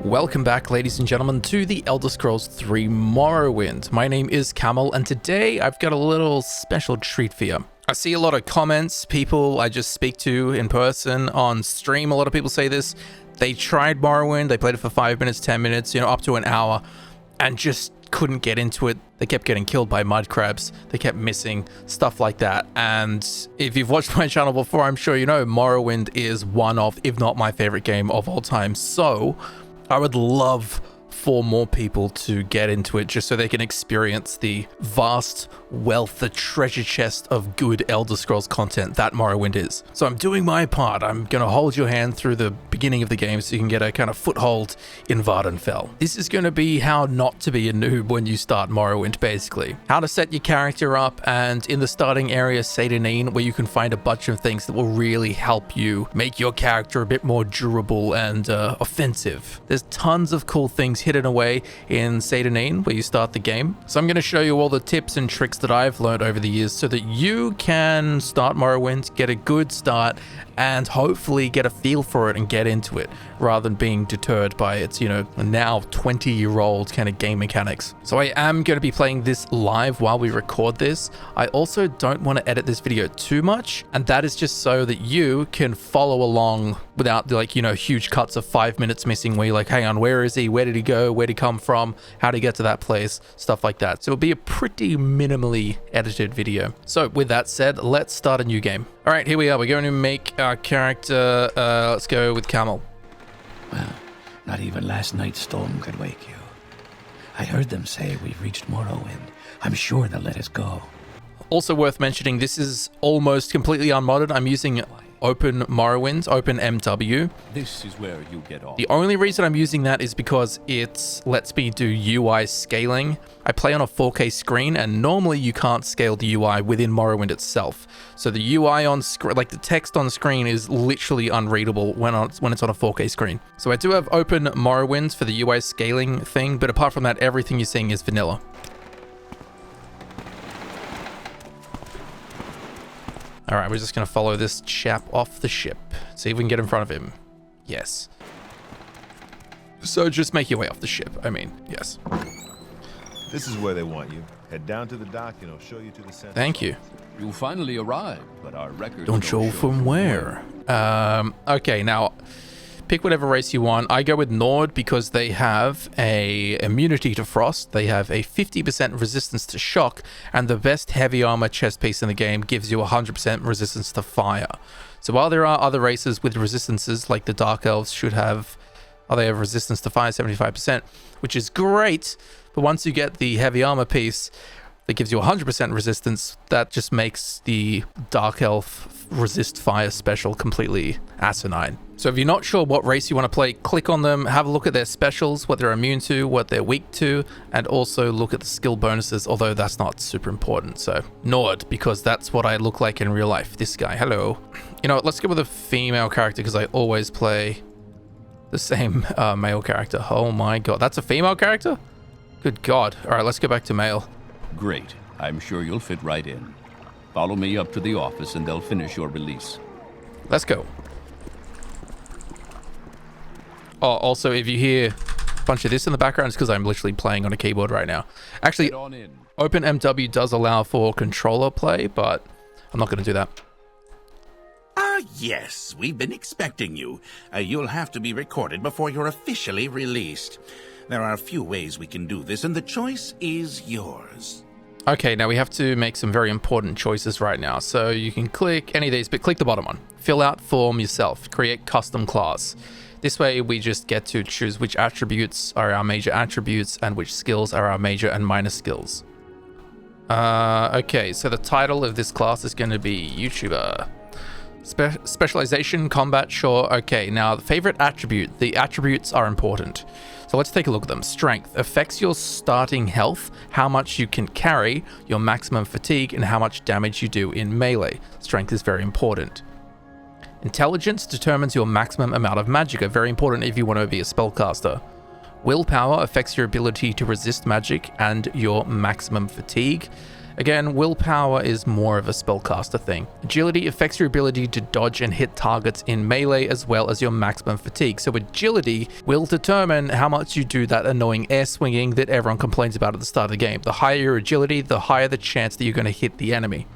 Welcome back, ladies and gentlemen, to the Elder Scrolls 3 Morrowind. My name is Camel, and today I've got a little special treat for you. I see a lot of comments, people I just speak to in person, on stream. A lot of people say this. They tried Morrowind, they played it for 5 minutes, 10 minutes, up to an hour, and just couldn't get into it. They kept getting killed by mud crabs. They kept missing, stuff like that. And if you've watched my channel before, I'm sure you know Morrowind is one of, if not my favorite game of all time. So I would love for more people to get into it just so they can experience the vast wealth, the treasure chest of good Elder Scrolls content that Morrowind is. So I'm doing my part. I'm going to hold your hand through the beginning of the game so you can get a kind of foothold in Vvardenfell. This is going to be how not to be a noob when you start Morrowind, basically. How to set your character up, and in the starting area, Seyda Neen, where you can find a bunch of things that will really help you make your character a bit more durable and offensive. There's tons of cool things hidden away in Seyda Neen where you start the game. So I'm going to show you all the tips and tricks that I've learned over the years so that you can start Morrowind, get a good start, and hopefully get a feel for it and get into it rather than being deterred by its, now 20-year-old kind of game mechanics. So I am going to be playing this live while we record this. I also don't want to edit this video too much, and that is just so that you can follow along without huge cuts of 5 minutes missing where you're like, hang on, where is he? Where did he go? Where'd he come from? How did he get to that place? Stuff like that. So it'll be a pretty minimally edited video. So with that said, let's start a new game. All right, here we are. We're going to make our character, let's go with Camel. Well, not even last night's storm could wake you. I heard them say we've reached Morrowind. I'm sure they'll let us go. Also worth mentioning, this is almost completely unmodded. I'm using Open Morrowind, Open MW. This is where you get off. The only reason I'm using that is because it lets me do UI scaling. I play on a 4K screen, and normally you can't scale the UI within Morrowind itself. So the UI on screen, like the text on screen, is literally unreadable when it's on a 4K screen. So I do have Open Morrowind for the UI scaling thing, but apart from that, everything you're seeing is vanilla. All right, we're just going to follow this chap off the ship. See if we can get in front of him. Yes. So just make your way off the ship. Yes. This is where they want you. Head down to the dock and I'll show you to the center. Thank you. You finally arrived, but our records Don't show from where. Okay, now pick whatever race you want. I go with Nord because they have a immunity to frost. They have a 50% resistance to shock, and the best heavy armor chest piece in the game gives you 100% resistance to fire. So while there are other races with resistances, like the Dark Elves they have resistance to fire 75%, which is great. But once you get the heavy armor piece that gives you 100% resistance, that just makes the Dark Elf resist fire special completely asinine. So if you're not sure what race you want to play, click on them, have a look at their specials, what they're immune to, what they're weak to, and also look at the skill bonuses, although that's not super important. So Nord, because that's what I look like in real life. This guy, hello. Let's go with a female character because I always play the same male character. Oh my god, that's a female character? Good god. All right, let's go back to male. Great. I'm sure you'll fit right in. Follow me up to the office and they'll finish your release. Let's go. Oh, also, if you hear a bunch of this in the background, it's because I'm literally playing on a keyboard right now. Actually, Open MW does allow for controller play, but I'm not going to do that. Yes, we've been expecting you. You'll have to be recorded before you're officially released. There are a few ways we can do this, and the choice is yours. Okay, now we have to make some very important choices right now. So you can click any of these, but click the bottom one. Fill out form yourself. Create custom class. This way we just get to choose which attributes are our major attributes and which skills are our major and minor skills. Okay, so the title of this class is going to be YouTuber. Specialization, combat, sure. Okay, now the favorite attribute. The attributes are important. So let's take a look at them. Strength affects your starting health, how much you can carry, your maximum fatigue, and how much damage you do in melee. Strength is very important. Intelligence determines your maximum amount of magicka, very important if you want to be a spellcaster. Willpower affects your ability to resist magic and your maximum fatigue. Again, willpower is more of a spellcaster thing. Agility affects your ability to dodge and hit targets in melee as well as your maximum fatigue. So agility will determine how much you do that annoying air swinging that everyone complains about at the start of the game. The higher your agility, the higher the chance that you're going to hit the enemy.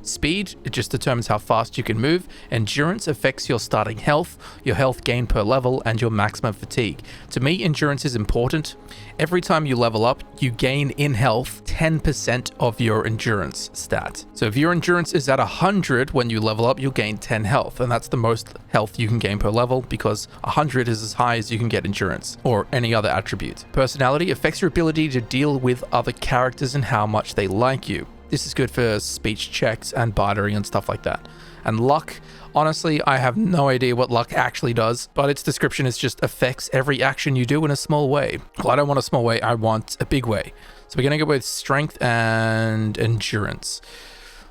Speed, it just determines how fast you can move. Endurance affects your starting health, your health gain per level, and your maximum fatigue. To me, endurance is important. Every time you level up, you gain in health 10% of your endurance stat. So if your endurance is at 100 when you level up, you'll gain 10 health, and that's the most health you can gain per level because 100 is as high as you can get endurance or any other attribute. Personality affects your ability to deal with other characters and how much they like you. This is good for speech checks and bartering and stuff like that. And luck, honestly, I have no idea what luck actually does, but its description is just affects every action you do in a small way. Well, I don't want a small way, I want a big way. So we're going to go with strength and endurance.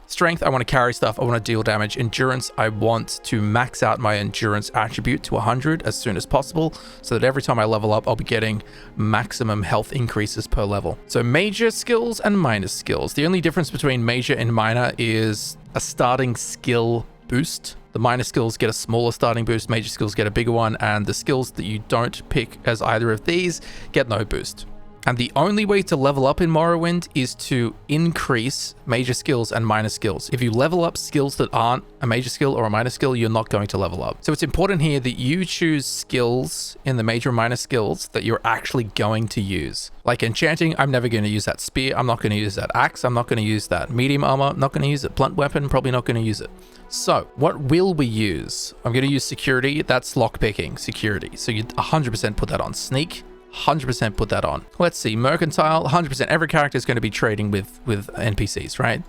Strength, I want to carry stuff, I want to deal damage. Endurance, I want to max out my endurance attribute to 100 as soon as possible, so that every time I level up, I'll be getting maximum health increases per level. So major skills and minor skills. The only difference between major and minor is a starting skill boost. The minor skills get a smaller starting boost, major skills get a bigger one, and the skills that you don't pick as either of these get no boost. And the only way to level up in Morrowind is to increase major skills and minor skills. If you level up skills that aren't a major skill or a minor skill, you're not going to level up. So it's important here that you choose skills in the major and minor skills that you're actually going to use. Like enchanting, I'm never going to use that spear. I'm not going to use that axe. I'm not going to use that medium armor. I'm not going to use it. Blunt weapon, probably not going to use it. So what will we use? I'm going to use security. That's lockpicking security. So you 100% put that on. Sneak, 100% put that on. Let's see, mercantile, 100%. Every character is going to be trading with NPCs, right?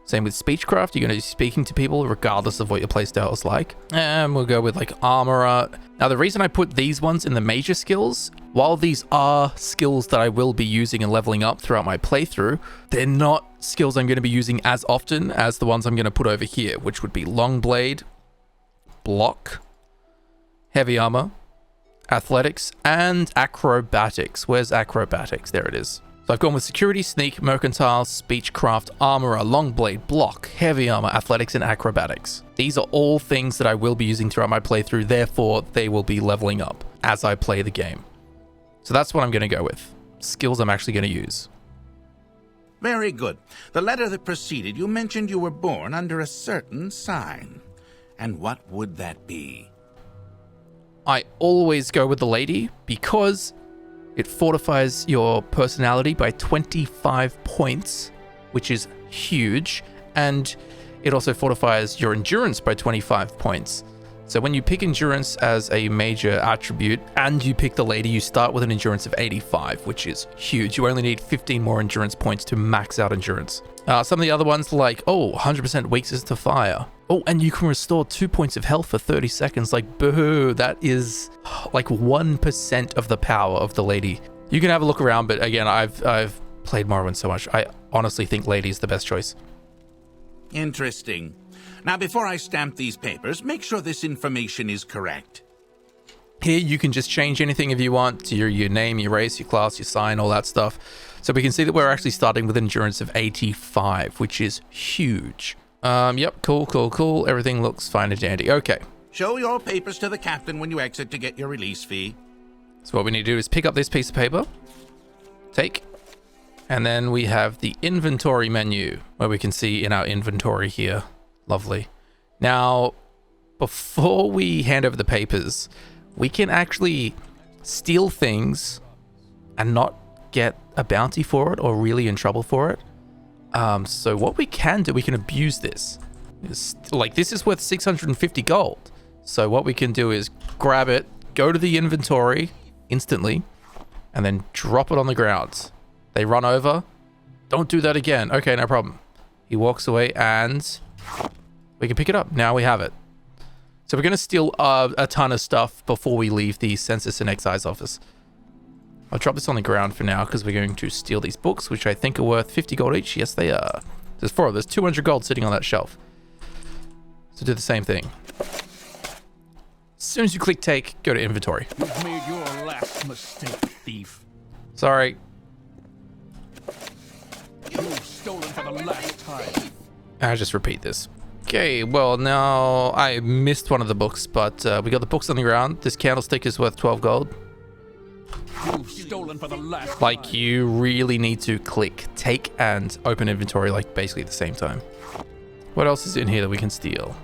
Same with speechcraft, you're going to be speaking to people regardless of what your playstyle is like. And we'll go with like armorer. Now the reason I put these ones in the major skills, while these are skills that I will be using and leveling up throughout my playthrough, they're not skills I'm going to be using as often as the ones I'm going to put over here, which would be long blade, block, heavy armor, athletics, and acrobatics. Where's acrobatics? There it is. So I've gone with security, sneak, mercantile, speechcraft, armorer, long blade, block, heavy armor, athletics, and acrobatics. These are all things that I will be using throughout my playthrough, therefore they will be leveling up as I play the game. So that's what I'm going to go with. Skills I'm actually going to use. Very good. The letter that preceded you mentioned you were born under a certain sign. And what would that be? I always go with the lady because it fortifies your personality by 25 points, which is huge. And it also fortifies your endurance by 25 points. So when you pick endurance as a major attribute and you pick the lady, you start with an endurance of 85, which is huge. You only need 15 more endurance points to max out endurance. Some of the other ones like, 100% weakness to fire. Oh, and you can restore 2 points of health for 30 seconds. Like, boo, that is like 1% of the power of the lady. You can have a look around, but again, I've played Morrowind so much. I honestly think lady is the best choice. Interesting. Now, before I stamp these papers, make sure this information is correct. Here, you can just change anything if you want to your name, your race, your class, your sign, all that stuff. So we can see that we're actually starting with an endurance of 85, which is huge. Yep, cool. Everything looks fine and dandy. Okay. Show your papers to the captain when you exit to get your release fee. So what we need to do is pick up this piece of paper, take, and then we have the inventory menu where we can see in our inventory here. Lovely. Now, before we hand over the papers, we can actually steal things and not get a bounty for it or really in trouble for it. So what we can do, we can abuse this. Like, this is worth 650 gold. So what we can do is grab it, go to the inventory instantly, and then drop it on the ground. They run over. Don't do that again. Okay, no problem. He walks away and we can pick it up. Now we have it. So we're going to steal a ton of stuff before we leave the Census and Excise office. I'll drop this on the ground for now because we're going to steal these books, which I think are worth 50 gold each. Yes, they are. There's 4 of them. There's 200 gold sitting on that shelf. So do the same thing. As soon as you click take, go to inventory. You've made your last mistake, thief. Sorry. You've stolen for the I'll just repeat this. Okay, well, now I missed one of the books, but we got the books on the ground. This candlestick is worth 12 gold. You've stolen for the last Like, you really need to click take and open inventory, like, basically at the same time. What else is in here that we can steal?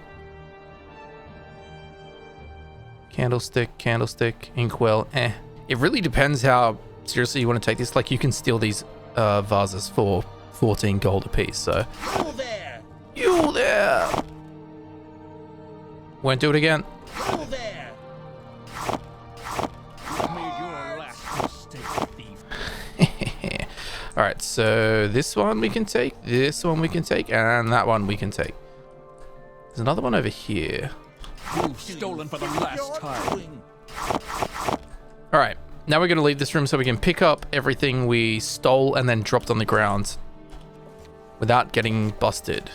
Candlestick, inkwell, eh. It really depends how seriously you want to take this. Like, you can steal these vases for 14 gold apiece, so... You there! Won't do it again. Alright, so this one we can take, this one we can take, and that one we can take. There's another one over here. You've stolen for the last time. Alright, now we're going to leave this room so we can pick up everything we stole and then dropped on the ground without getting busted.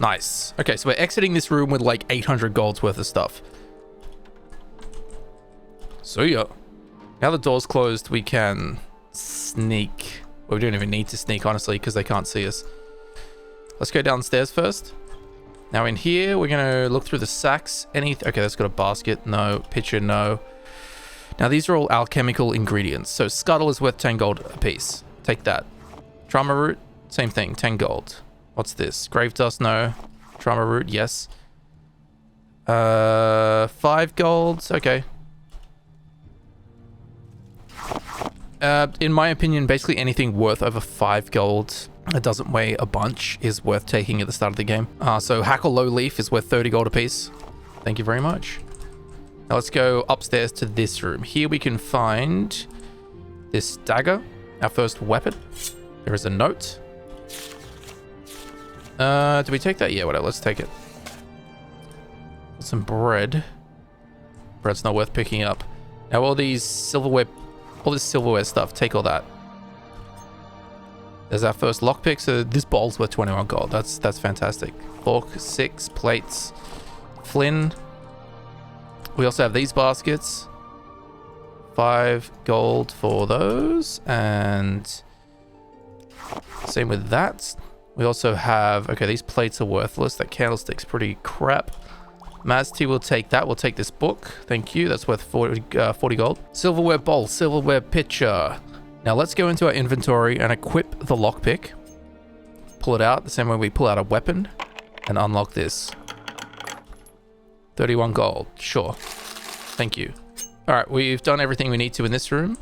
Nice. Okay, so we're exiting this room with like 800 golds worth of stuff. So yeah. Now the door's closed, we can sneak. Well, we don't even need to sneak, honestly, because they can't see us. Let's go downstairs first. Now in here, we're going to look through the sacks. Okay, that's got a basket. No. Pitcher, no. Now these are all alchemical ingredients. So scuttle is worth 10 gold a piece. Take that. Trauma root, same thing, 10 gold. What's this? Grave dust, no. Trauma root, yes. 5 gold, okay. In my opinion, basically anything worth over 5 gold that doesn't weigh a bunch is worth taking at the start of the game. So Hackle Low Leaf is worth 30 gold apiece. Thank you very much. Now let's go upstairs to this room. Here we can find this dagger, our first weapon. There is a note. Do we take that? Yeah, whatever, let's take it. Some bread. Bread's not worth picking up. Now all these silverware, all this silverware stuff, take all that. There's our first lockpick, so this bowl's worth 21 gold. That's fantastic. Fork, 6 plates. Flynn. We also have these baskets. 5 gold for those, and same with that. We also have, okay, these plates are worthless. That candlestick's pretty crap. Mazty will take that. We'll take this book. Thank you. That's worth 40 gold. Silverware bowl, silverware pitcher. Now let's go into our inventory and equip the lockpick. Pull it out the same way we pull out a weapon and unlock this. 31 gold. Sure. Thank you. All right, we've done everything we need to in this room.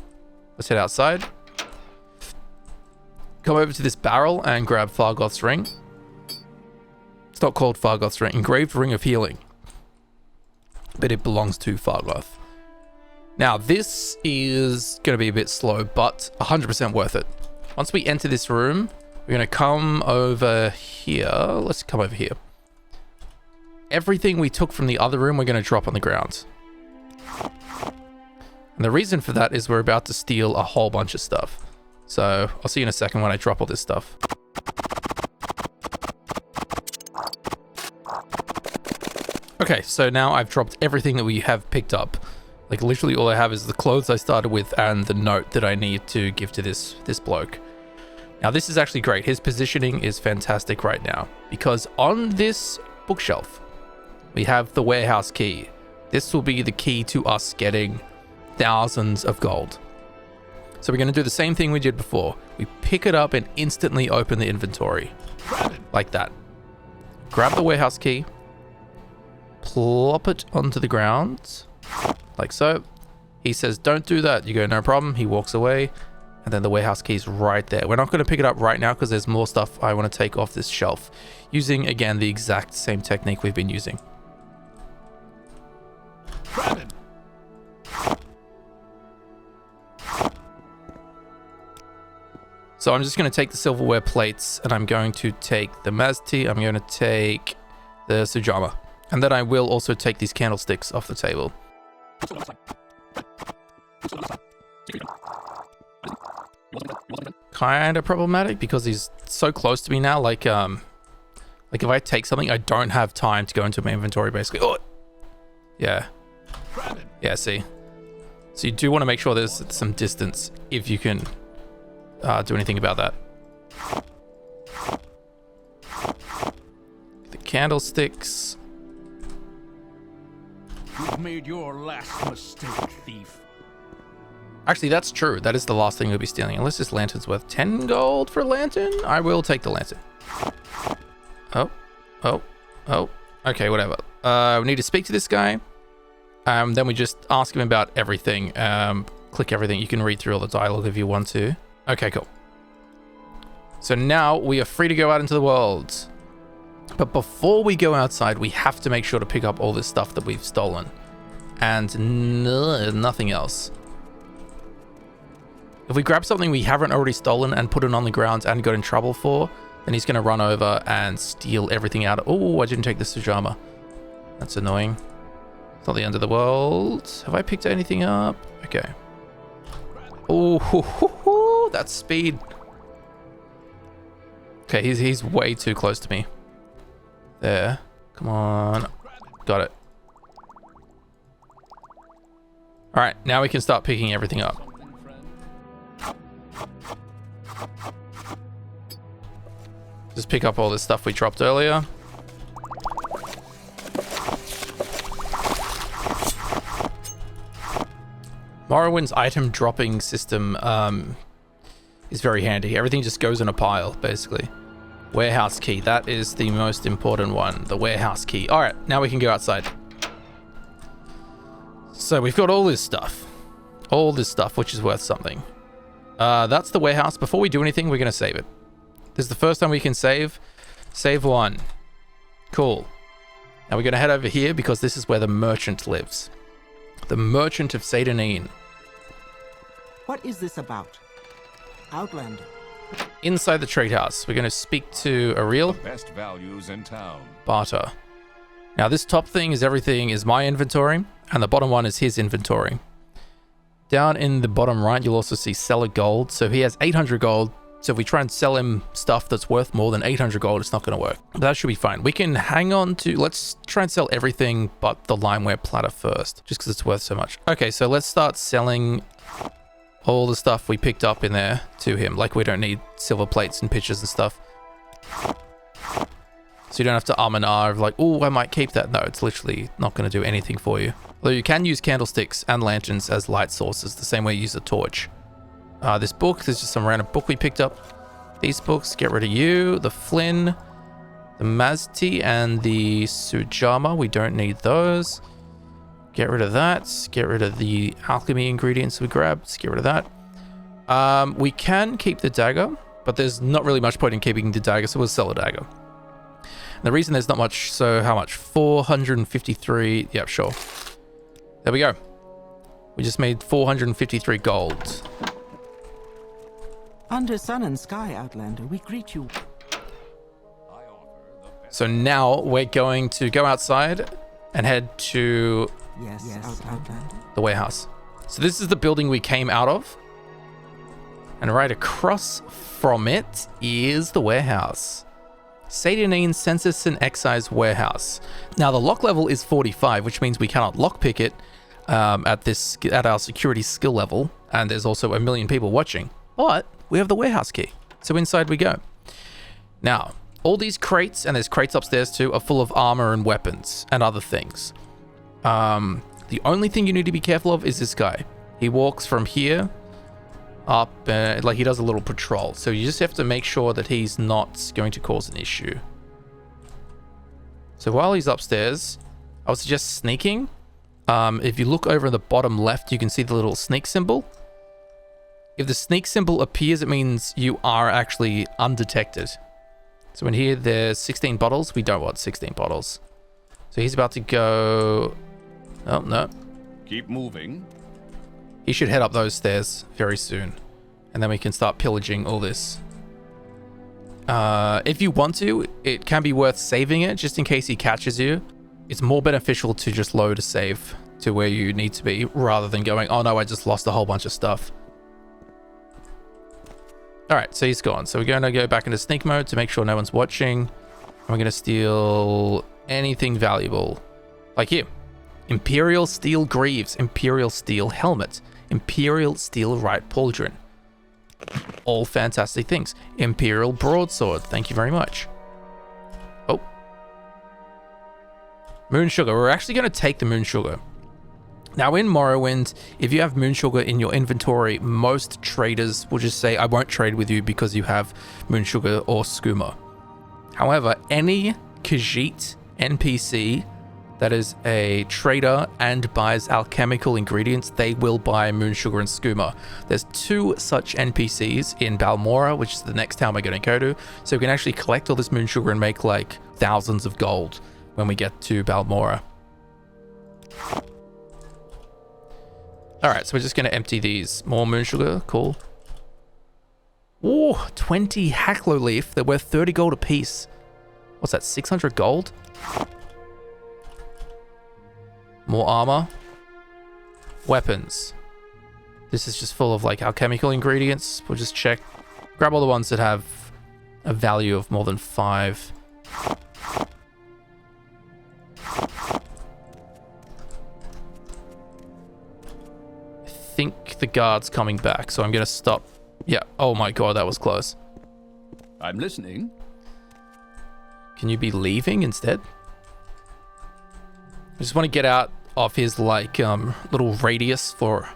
Let's head outside. Come over to this barrel and grab Fargoth's ring. It's not called Fargoth's ring. Engraved Ring of Healing. But it belongs to Fargoth. Now, this is going to be a bit slow, but 100% worth it. Once we enter this room, we're going to come over here. Let's come over here. Everything we took from the other room, we're going to drop on the ground. And the reason for that is we're about to steal a whole bunch of stuff. So I'll see you in a second when I drop all this stuff. Okay, so now I've dropped everything that we have picked up. Like literally all I have is the clothes I started with and the note that I need to give to this bloke. Now this is actually great. His positioning is fantastic right now because on this bookshelf, we have the warehouse key. This will be the key to us getting thousands of gold. So we're going to do the same thing we did before. We pick it up and instantly open the inventory. Like that. Grab the warehouse key. Plop it onto the ground. Like so. He says, don't do that. You go, no problem. He walks away. And then the warehouse key is right there. We're not going to pick it up right now because there's more stuff I want to take off this shelf. Using, again, the exact same technique we've been using. So I'm just going to take the silverware plates and I'm going to take the Mazti. I'm going to take the Sujama. And then I will also take these candlesticks off the table. Kind of problematic because he's so close to me now. Like if I take something, I don't have time to go into my inventory basically. Oh, yeah. Yeah, see. So you do want to make sure there's some distance if you can do anything about that. candlesticks. You've made your last mistake, thief. Actually, that's true. That is the last thing we'll be stealing. Unless this lantern's worth 10 gold for a lantern, I will take the lantern. Oh. Okay, whatever. We need to speak to this guy. Then we just ask him about everything. Click everything. You can read through all the dialogue if you want to. Okay, cool. So now we are free to go out into the world. But before we go outside, we have to make sure to pick up all this stuff that we've stolen. And nothing else. If we grab something we haven't already stolen and put it on the ground and got in trouble for, then he's going to run over and steal everything out. Oh, I didn't take the Sujama. That's annoying. It's not the end of the world. Have I picked anything up? Okay. Oh, that's speed. Okay, he's way too close to me. There. Come on. Got it. All right, now we can start picking everything up. Just pick up all this stuff we dropped earlier. Morrowind's item dropping system is very handy. Everything just goes in a pile, basically. Warehouse key, that is the most important one. The warehouse key. All right, now we can go outside. So we've got all this stuff. All this stuff, which is worth something. That's the warehouse. Before we do anything, we're going to save it. This is the first time we can save. Save one. Cool. Now we're going to head over here because this is where the merchant lives. The merchant of Seyda Neen. What is this about? Outlander. Inside the trade house, we're going to speak to Ariel. Best values in town. Barter. Now this top thing is everything is my inventory, and the bottom one is his inventory. Down in the bottom right, you'll also see seller gold. So he has 800 gold. So if we try and sell him stuff that's worth more than 800 gold, it's not going to work. But that should be fine. We can hang on to, let's try and sell everything but the limeware platter first, just because it's worth so much. Okay, so let's start selling all the stuff we picked up in there to him. Like we don't need silver plates and pitchers and stuff. So you don't have to and ah of like, oh, I might keep that. No, it's literally not going to do anything for you. Although you can use candlesticks and lanterns as light sources, the same way you use a torch. This book, there's just some random book we picked up. These books, get rid of you. The Flynn, the Mazti, and the Sujama. We don't need those. Get rid of that. Get rid of the alchemy ingredients we grabbed. Get rid of that. We can keep the dagger, but there's not really much point in keeping the dagger, so we'll sell a dagger. And the reason there's not much, so how much? 453. Yep, sure. There we go. We just made 453 gold. Under sun and sky, Outlander, we greet you. So now we're going to go outside and head to Outlander. the warehouse. So this is the building we came out of. And right across from it is the warehouse. Seyda Neen Census and Excise Warehouse. Now the lock level is 45, which means we cannot lockpick it at our security skill level. And there's also a million people watching. But we have the warehouse key. So inside we go. Now, all these crates, and there's crates upstairs too, are full of armor and weapons and other things. The only thing you need to be careful of is this guy. He walks from here up, like he does a little patrol. So you just have to make sure that he's not going to cause an issue. So while he's upstairs, I would suggest sneaking. If you look over in the bottom left, you can see the little sneak symbol. If the sneak symbol appears, it means you are actually undetected. So in here, there's 16 bottles. We don't want 16 bottles. So he's about to go... Oh, no. Keep moving. He should head up those stairs very soon. And then we can start pillaging all this. If you want to, it can be worth saving it just in case he catches you. It's more beneficial to just load a save to where you need to be rather than going, oh no, I just lost a whole bunch of stuff. All right, so he's gone. So we're going to go back into sneak mode to make sure no one's watching. And we're going to steal anything valuable. Like here. Imperial Steel Greaves. Imperial Steel Helmet. Imperial Steel Right Pauldron. All fantastic things. Imperial Broadsword. Thank you very much. Oh. Moon sugar. We're actually going to take the moon sugar. Now in Morrowind, if you have moon sugar in your inventory, most traders will just say, I won't trade with you because you have moon sugar or skooma. However, any Khajiit NPC that is a trader and buys alchemical ingredients, they will buy moon sugar and skooma. There's 2 such NPCs in Balmora, which is the next town we're going to go to. So we can actually collect all this moon sugar and make like thousands of gold when we get to Balmora. All right, so we're just going to empty these. More moon sugar, cool. Ooh, 20 Hacklow leaf. They're worth 30 gold a piece. What's that, 600 gold? More armor. Weapons. This is just full of like alchemical ingredients. We'll just check. Grab all the ones that have a value of more than 5. I think the guard's coming back, so I'm gonna stop. Yeah, oh my god, that was close. I'm listening. Can you be leaving instead? I just want to get out of his like little radius for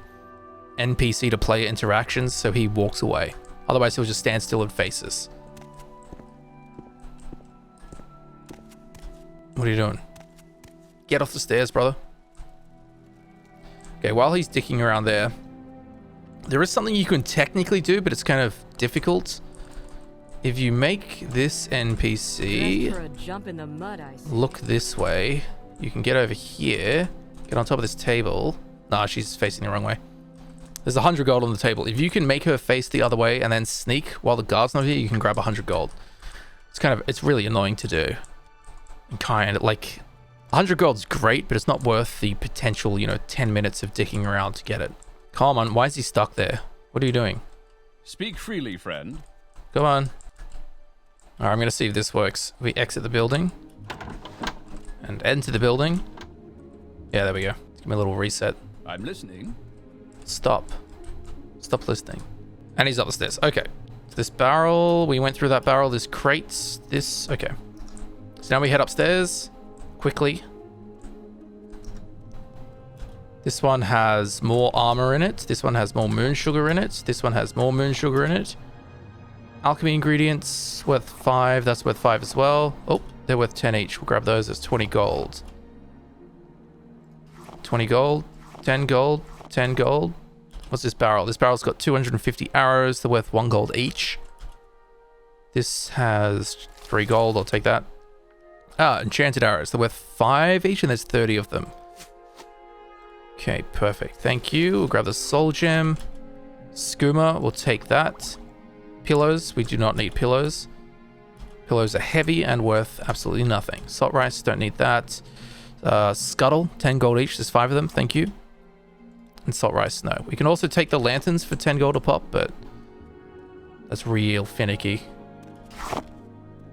NPC to player interactions, so he walks away. Otherwise he'll just stand still and face us. What are you doing? Get off the stairs, brother. Okay, while he's dicking around there, there is something you can technically do, but it's kind of difficult. If you make this NPC for a jump in the mud, I see. Look this way, you can get over here, get on top of this table. Nah, she's facing the wrong way. There's 100 gold on the table. If you can make her face the other way and then sneak while the guard's not here, you can grab 100 gold. It's really annoying to do. And kind of like 100 gold's great, but it's not worth the potential, 10 minutes of dicking around to get it. Come on, why is he stuck there? What are you doing? Speak freely, friend. Come on. All right, I'm going to see if this works. We exit the building and enter the building. Yeah, there we go. Give me a little reset. I'm listening. Stop listening. And he's up the stairs. Okay. So this barrel, we went through that barrel. There's crates. This, okay. So now we head upstairs quickly. This one has more armor in it. This one has more moon sugar in it. This one has more moon sugar in it. Alchemy ingredients worth 5. That's worth 5 as well. Oh, they're worth 10 each. We'll grab those as 20 gold. 20 gold, 10 gold, 10 gold. What's this barrel? This barrel's got 250 arrows. They're worth 1 gold each. This has 3 gold. I'll take that. Ah, enchanted arrows. They're worth 5 each, and there's 30 of them. Okay, perfect. Thank you. We'll grab the soul gem. Skooma, we'll take that. Pillows, we do not need pillows. Pillows are heavy and worth absolutely nothing. Salt rice, don't need that. Scuttle, 10 gold each. There's 5 of them. Thank you. And salt rice, no. We can also take the lanterns for 10 gold a pop, but that's real finicky.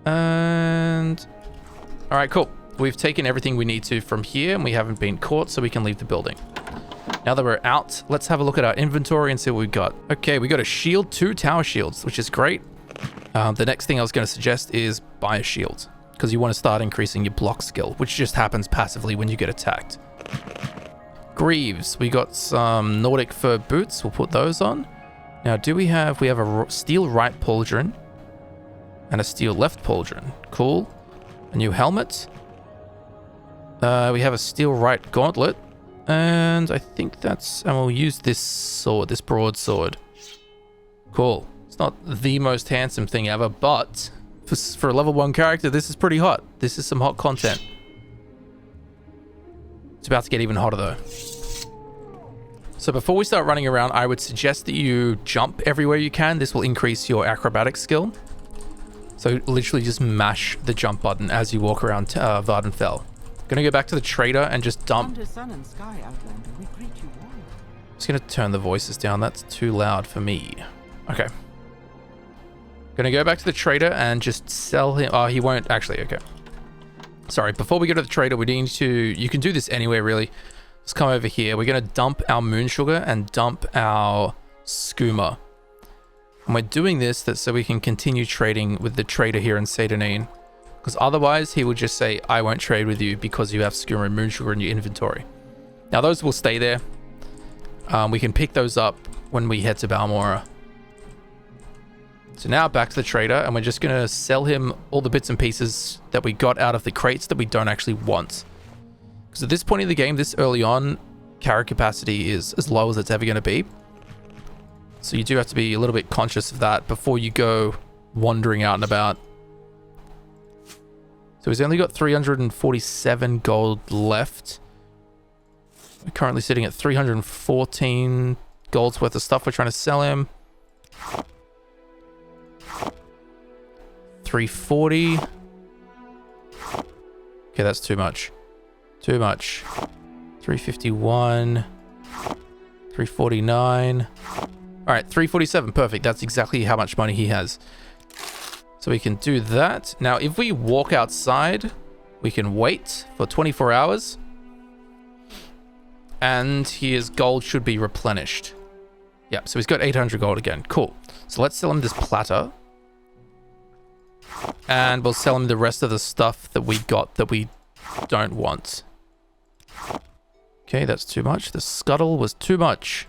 And all right, cool. We've taken everything we need to from here, and we haven't been caught, so we can leave the building. Now that we're out, let's have a look at our inventory and see what we've got. Okay, we got a shield, 2 tower shields, which is great. The next thing I was going to suggest is buy a shield, because you want to start increasing your block skill, which just happens passively when you get attacked. Greaves, we got some Nordic fur boots. We'll put those on. Now, we have a steel right pauldron and a steel left pauldron. Cool. A new helmet. We have a steel right gauntlet. And I think and we'll use this sword, this broadsword. Cool. It's not the most handsome thing ever, but for a level 1 character, this is pretty hot. This is some hot content. It's about to get even hotter though. So before we start running around, I would suggest that you jump everywhere you can. This will increase your acrobatic skill. So literally just mash the jump button as you walk around Vardenfell. Gonna go back to the trader and just dump. Under sun and sky, Outlander, we greet you warmly. Just gonna turn the voices down. That's too loud for me. Okay. Gonna go back to the trader and just sell him. Oh, he won't actually. Okay. Sorry. Before we go to the trader, we need to. You can do this anywhere really. Let's come over here. We're gonna dump our moon sugar and dump our skooma. And we're doing this so we can continue trading with the trader here in Seyda. Because otherwise, he would just say, I won't trade with you because you have Skooma and Moonsugar in your inventory. Now, those will stay there. We can pick those up when we head to Balmora. So now back to the trader, and we're just going to sell him all the bits and pieces that we got out of the crates that we don't actually want. Because at this point in the game, this early on, carry capacity is as low as it's ever going to be. So you do have to be a little bit conscious of that before you go wandering out and about. So he's only got 347 gold left. We're currently sitting at 314 gold's worth of stuff we're trying to sell him. 340. Okay, that's too much. Too much. 351. 349. All right, 347. Perfect. That's exactly how much money he has. So we can do that. Now, if we walk outside, we can wait for 24 hours. And his gold should be replenished. Yeah, so he's got 800 gold again. Cool. So let's sell him this platter. And we'll sell him the rest of the stuff that we got that we don't want. Okay, that's too much. The scuttle was too much.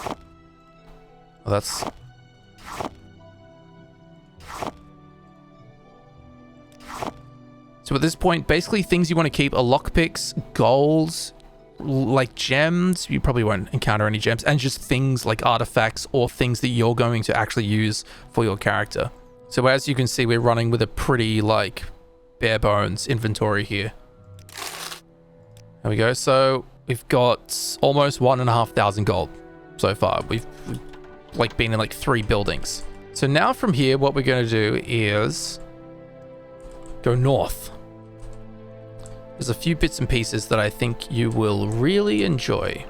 Well, that's... So at this point, basically things you want to keep are lockpicks, golds, like gems. You probably won't encounter any gems, and just things like artifacts or things that you're going to actually use for your character. So as you can see, we're running with a pretty like bare bones inventory here. There we go. So we've got almost 1,500 gold so far. We've like been in like 3 buildings. So now from here, what we're going to do is go north. There's a few bits and pieces that I think you will really enjoy.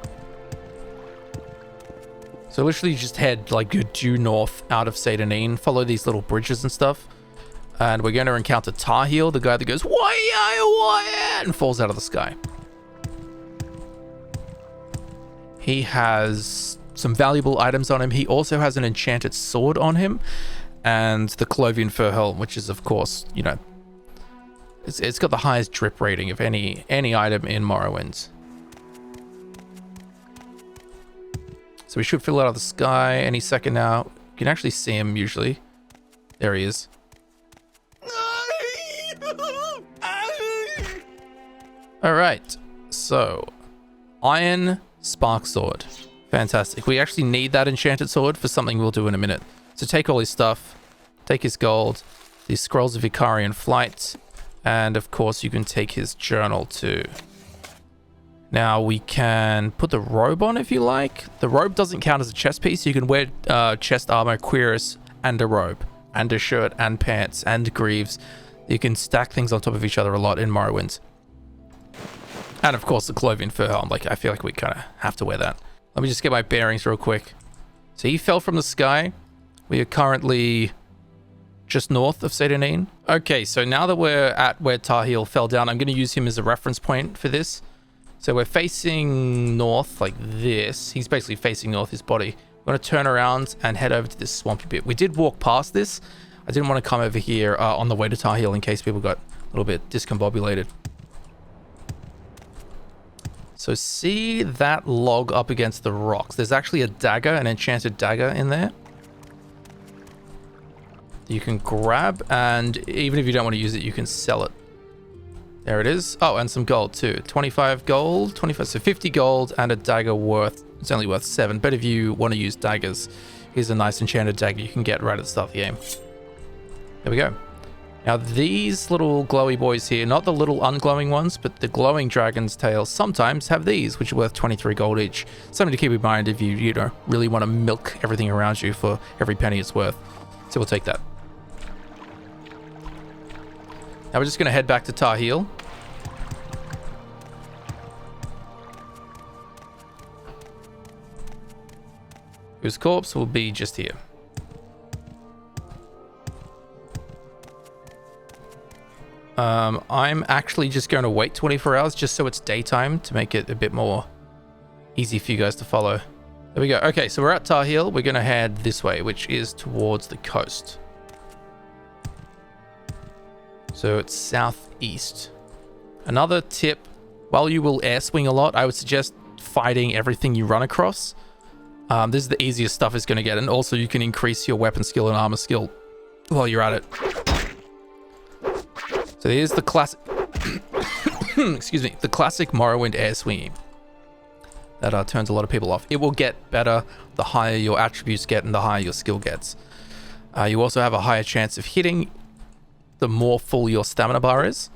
So literally just head like due north out of Seyda Neen, follow these little bridges and stuff. And we're going to encounter Tarhiel, the guy that goes, why, and falls out of the sky. He has some valuable items on him. He also has an enchanted sword on him and the Clovian fur helm, which is of course, you know, it's got the highest drip rating of any item in Morrowind. So we should fill out of the sky any second now. You can actually see him usually. There he is. All right. So, iron Sparksword. Fantastic. We actually need that enchanted sword for something we'll do in a minute. So take all his stuff. Take his gold. These scrolls of Icarian flight. And of course you can take his journal too. Now we can put the robe on if you like. The robe doesn't count as a chest piece. You can wear chest armor, cuirass, and a robe, and a shirt, and pants, and greaves. You can stack things on top of each other a lot in Morrowind. And of course the Clovian fur helm. Like, I feel like we kind of have to wear that. Let me just get my bearings real quick. So he fell from the sky. We are currently just north of Seyda Neen. Okay, so now that we're at where Tarhiel fell down, I'm going to use him as a reference point for this. So we're facing north like this. He's basically facing north, his body. We're going to turn around and head over to this swampy bit. We did walk past this. I didn't want to come over here on the way to Tarhiel in case people got a little bit discombobulated. So see that log up against the rocks. There's actually a dagger, an enchanted dagger in there. You can grab, and even if you don't want to use it, you can sell it. There it is. Oh, and some gold too. 25 gold, 25, so 50 gold and a dagger worth, it's only worth 7. But if you want to use daggers, here's a nice enchanted dagger you can get right at the start of the game. There we go. Now these little glowy boys here, not the little unglowing ones, but the glowing dragon's tails sometimes have these, which are worth 23 gold each. Something to keep in mind if you know, really want to milk everything around you for every penny it's worth. So we'll take that. Now we're just going to head back to Tarhiel. Whose corpse will be just here. I'm actually just going to wait 24 hours just so it's daytime to make it a bit more easy for you guys to follow. There we go. Okay, so we're at Tarhiel. We're going to head this way, which is towards the coast. So it's southeast. Another tip, while you will air swing a lot, I would suggest fighting everything you run across. This is the easiest stuff it's going to get, and also you can increase your weapon skill and armor skill while you're at it. So here's the classic, excuse me, the classic Morrowind air swinging that turns a lot of people off. It will get better the higher your attributes get and the higher your skill gets. You also have a higher chance of hitting the more full your stamina bar is.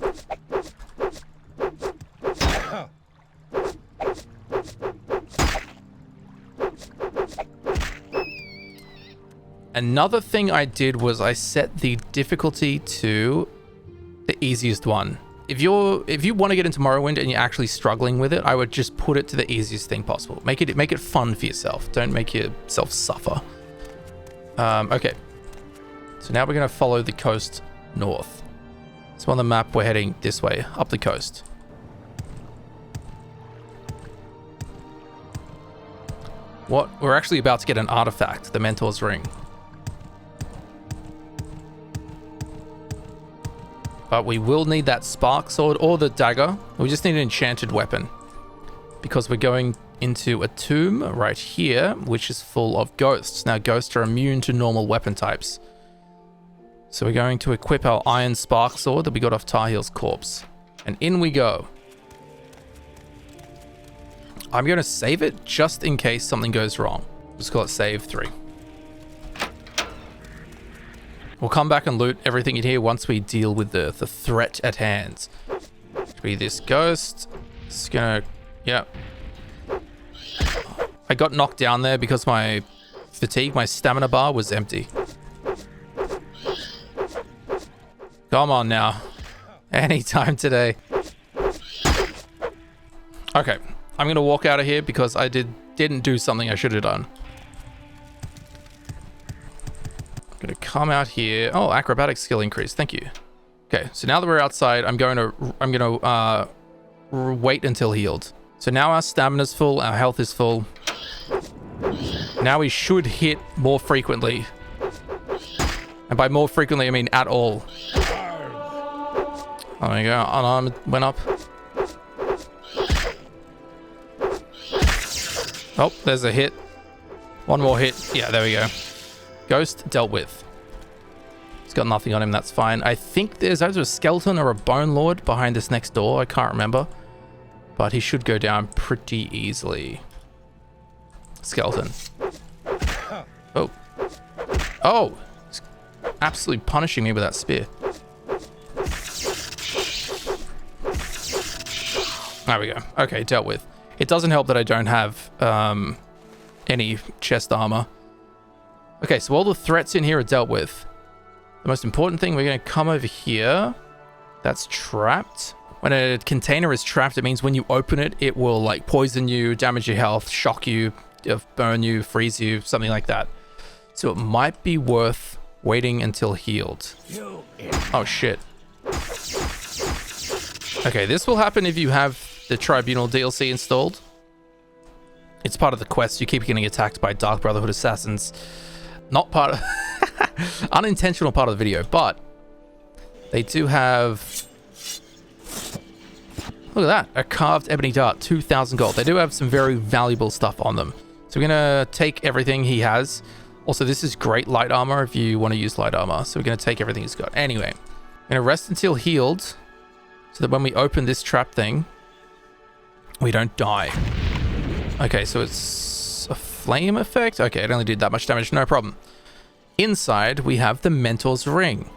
Another thing I did was I set the difficulty to the easiest one. If you want to get into Morrowind and you're actually struggling with it, I would just put it to the easiest thing possible. Make it fun for yourself. Don't make yourself suffer. Okay. So now we're going to follow the coast north. So on the map, we're heading this way, up the coast. We're actually about to get an artifact, the Mentor's Ring. But we will need that Sparksword or the Dagger. We just need an enchanted weapon. Because we're going into a tomb right here, which is full of ghosts. Now, ghosts are immune to normal weapon types. So we're going to equip our iron Sparksword that we got off Tarhiel's corpse. And in we go. I'm going to save it just in case something goes wrong. Let's call it save 3. We'll come back and loot everything in here once we deal with the threat at hand. Should be this ghost. It's gonna... Yeah. I got knocked down there because my fatigue, my stamina bar was empty. Come on now. Anytime today. Okay. I'm going to walk out of here because I didn't do something I should have done. I'm going to come out here. Oh, acrobatic skill increase. Thank you. Okay, so now that we're outside, I'm going to wait until healed. So now our stamina's full, our health is full. Now we should hit more frequently. And by more frequently, I mean at all. Oh, there you go. Unarmed went up. Oh, there's a hit. One more hit. Yeah, there we go. Ghost dealt with. He's got nothing on him. That's fine. I think there's either a skeleton or a bone lord behind this next door. I can't remember. But he should go down pretty easily. Skeleton. Oh. Oh! He's absolutely punishing me with that spear. There we go. Okay, dealt with. It doesn't help that I don't have any chest armor. Okay, so all the threats in here are dealt with. The most important thing, we're going to come over here. That's trapped. When a container is trapped, it means when you open it, it will like poison you, damage your health, shock you, burn you, freeze you, something like that. So it might be worth waiting until healed. Oh, shit. Okay, this will happen if you have the Tribunal DLC installed. It's part of the quest. You keep getting attacked by Dark Brotherhood assassins. Not part of... unintentional part of the video, but they do have... Look at that. A carved ebony dart, 2,000 gold. They do have some very valuable stuff on them. So we're going to take everything he has. Also, this is great light armor if you want to use light armor. So we're going to take everything he's got. Anyway, I'm going to rest until healed so that when we open this trap thing, we don't die. Okay, so it's a flame effect. Okay, it only did that much damage. No problem. Inside, we have the Mentor's Ring,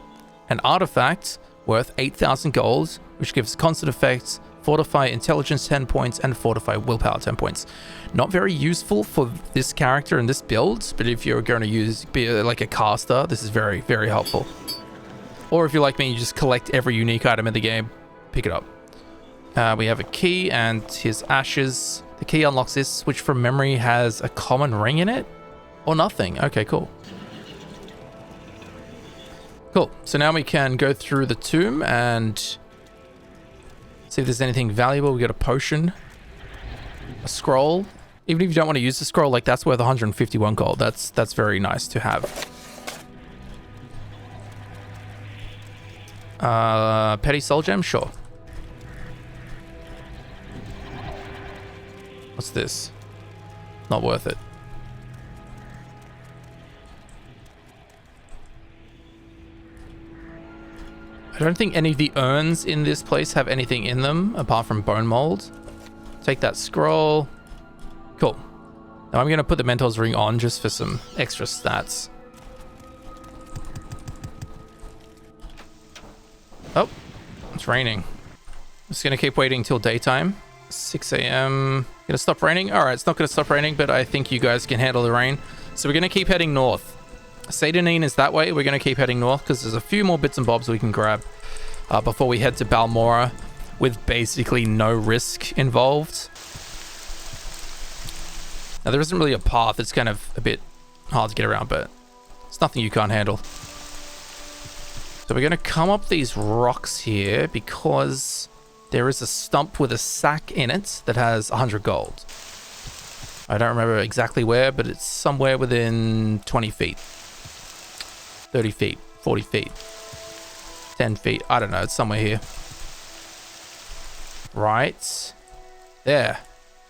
an artifact worth 8,000 gold, which gives constant effects, fortify intelligence 10 points, and fortify willpower 10 points. Not very useful for this character and this build, but if you're going to be like a caster, this is very, very helpful. Or if you're like me, you just collect every unique item in the game, pick it up. We have a key and his ashes. The key unlocks this, which from memory has a common ring in it? Or nothing. Okay, cool. Cool. So now we can go through the tomb and see if there's anything valuable. We got a potion, a scroll. Even if you don't want to use the scroll, like that's worth 151 gold. That's very nice to have. Petty soul gem? Sure. What's this? Not worth it. I don't think any of the urns in this place have anything in them apart from bone mold. Take that scroll. Cool. Now I'm going to put the Mentor's Ring on just for some extra stats. Oh, it's raining. Just going to keep waiting till daytime. 6 a.m. Gonna stop raining? Alright, it's not gonna stop raining, but I think you guys can handle the rain. So we're gonna keep heading north. Seyda Neen is that way. We're gonna keep heading north because there's a few more bits and bobs we can grab before we head to Balmora with basically no risk involved. Now there isn't really a path. It's kind of a bit hard to get around, but it's nothing you can't handle. So we're gonna come up these rocks here because there is a stump with a sack in it that has 100 gold. I don't remember exactly where, but it's somewhere within 20 feet. 30 feet, 40 feet, 10 feet. I don't know, it's somewhere here. Right there.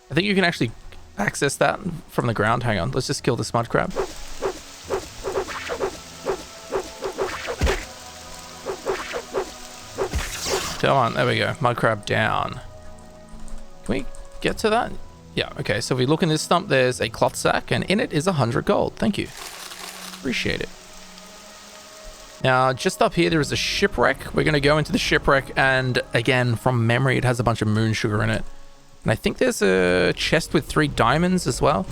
I think you can actually access that from the ground. Hang on, let's just kill this mud crab. Come on, there we go. Mud crab down. Can we get to that? Yeah, okay. So if we look in this stump, there's a cloth sack, and in it is 100 gold. Thank you. Appreciate it. Now, just up here, there is a shipwreck. We're going to go into the shipwreck, and again, from memory, it has a bunch of moon sugar in it. And I think there's a chest with 3 diamonds as well.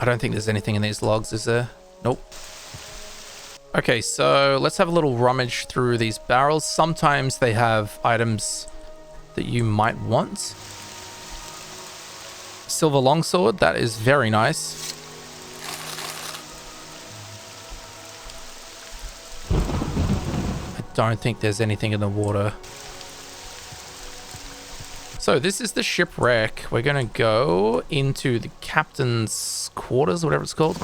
I don't think there's anything in these logs, is there? Nope. Okay, so let's have a little rummage through these barrels. Sometimes they have items that you might want. Silver longsword, that is very nice. I don't think there's anything in the water. So this is the shipwreck. We're gonna go into the captain's quarters, whatever it's called.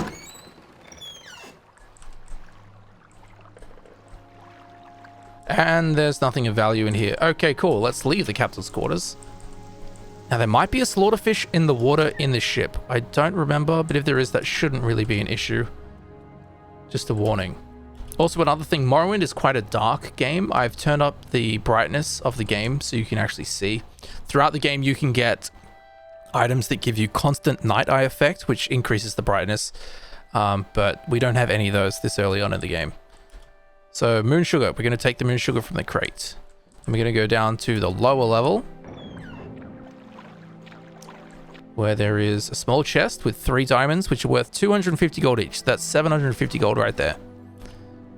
And there's nothing of value in here. Okay, cool. Let's leave the captain's quarters. Now, there might be a slaughterfish in the water in the ship. I don't remember, but if there is, that shouldn't really be an issue. Just a warning. Also, another thing, Morrowind is quite a dark game. I've turned up the brightness of the game so you can actually see. Throughout the game, you can get items that give you constant night eye effect, which increases the brightness. But we don't have any of those this early on in the game. So moon sugar, we're going to take the moon sugar from the crate. And we're going to go down to the lower level, where there is a small chest with 3 diamonds, which are worth 250 gold each. That's 750 gold right there.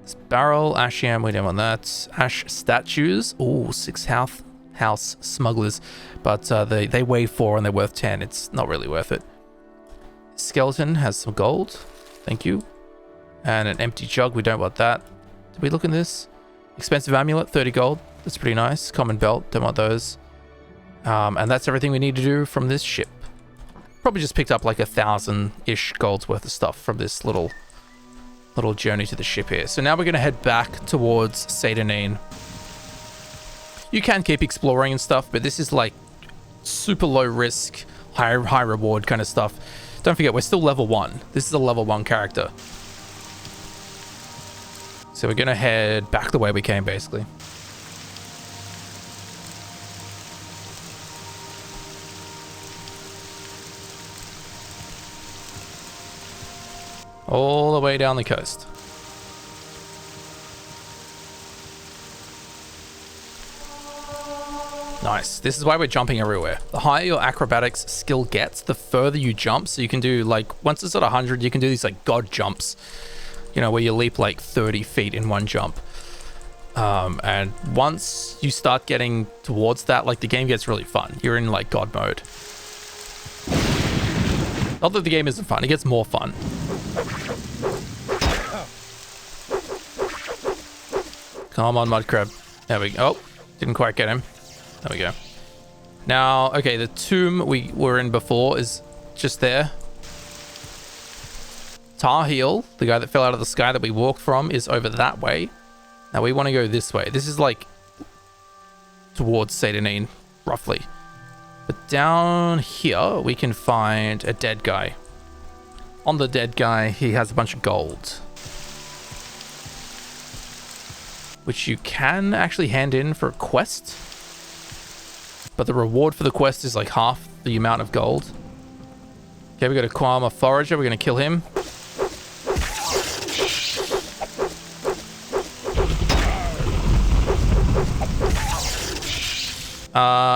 This barrel, ash yam, we don't want that. Ash statues, ooh, 6 house smugglers. But they weigh 4 and they're worth 10. It's not really worth it. Skeleton has some gold, thank you. And an empty jug, we don't want that. Did we look in this? Expensive amulet, 30 gold. That's pretty nice. Common belt, don't want those. And that's everything we need to do from this ship. Probably just picked up like 1,000-ish gold's worth of stuff from this little journey to the ship here. So now we're going to head back towards Seyda Neen. You can keep exploring and stuff, but this is like super low risk, high reward kind of stuff. Don't forget, we're still level 1. This is a level 1 character. So we're going to head back the way we came, basically. All the way down the coast. Nice. This is why we're jumping everywhere. The higher your acrobatics skill gets, the further you jump. So you can do, like, once it's at 100, you can do these, like, god jumps. You know, where you leap, like, 30 feet in one jump. And once you start getting towards that, like, the game gets really fun. You're in, like, god mode. Not that the game isn't fun. It gets more fun. Come on, mud crab. There we go. Oh, didn't quite get him. There we go. Now, okay, the tomb we were in before is just there. Tarhiel, the guy that fell out of the sky that we walked from, is over that way. Now we want to go this way. This is like towards Seyda Neen, roughly. But down here, we can find a dead guy. On the dead guy, he has a bunch of gold, which you can actually hand in for a quest. But the reward for the quest is like half the amount of gold. Okay, we got a Kwama Forager. We're going to kill him.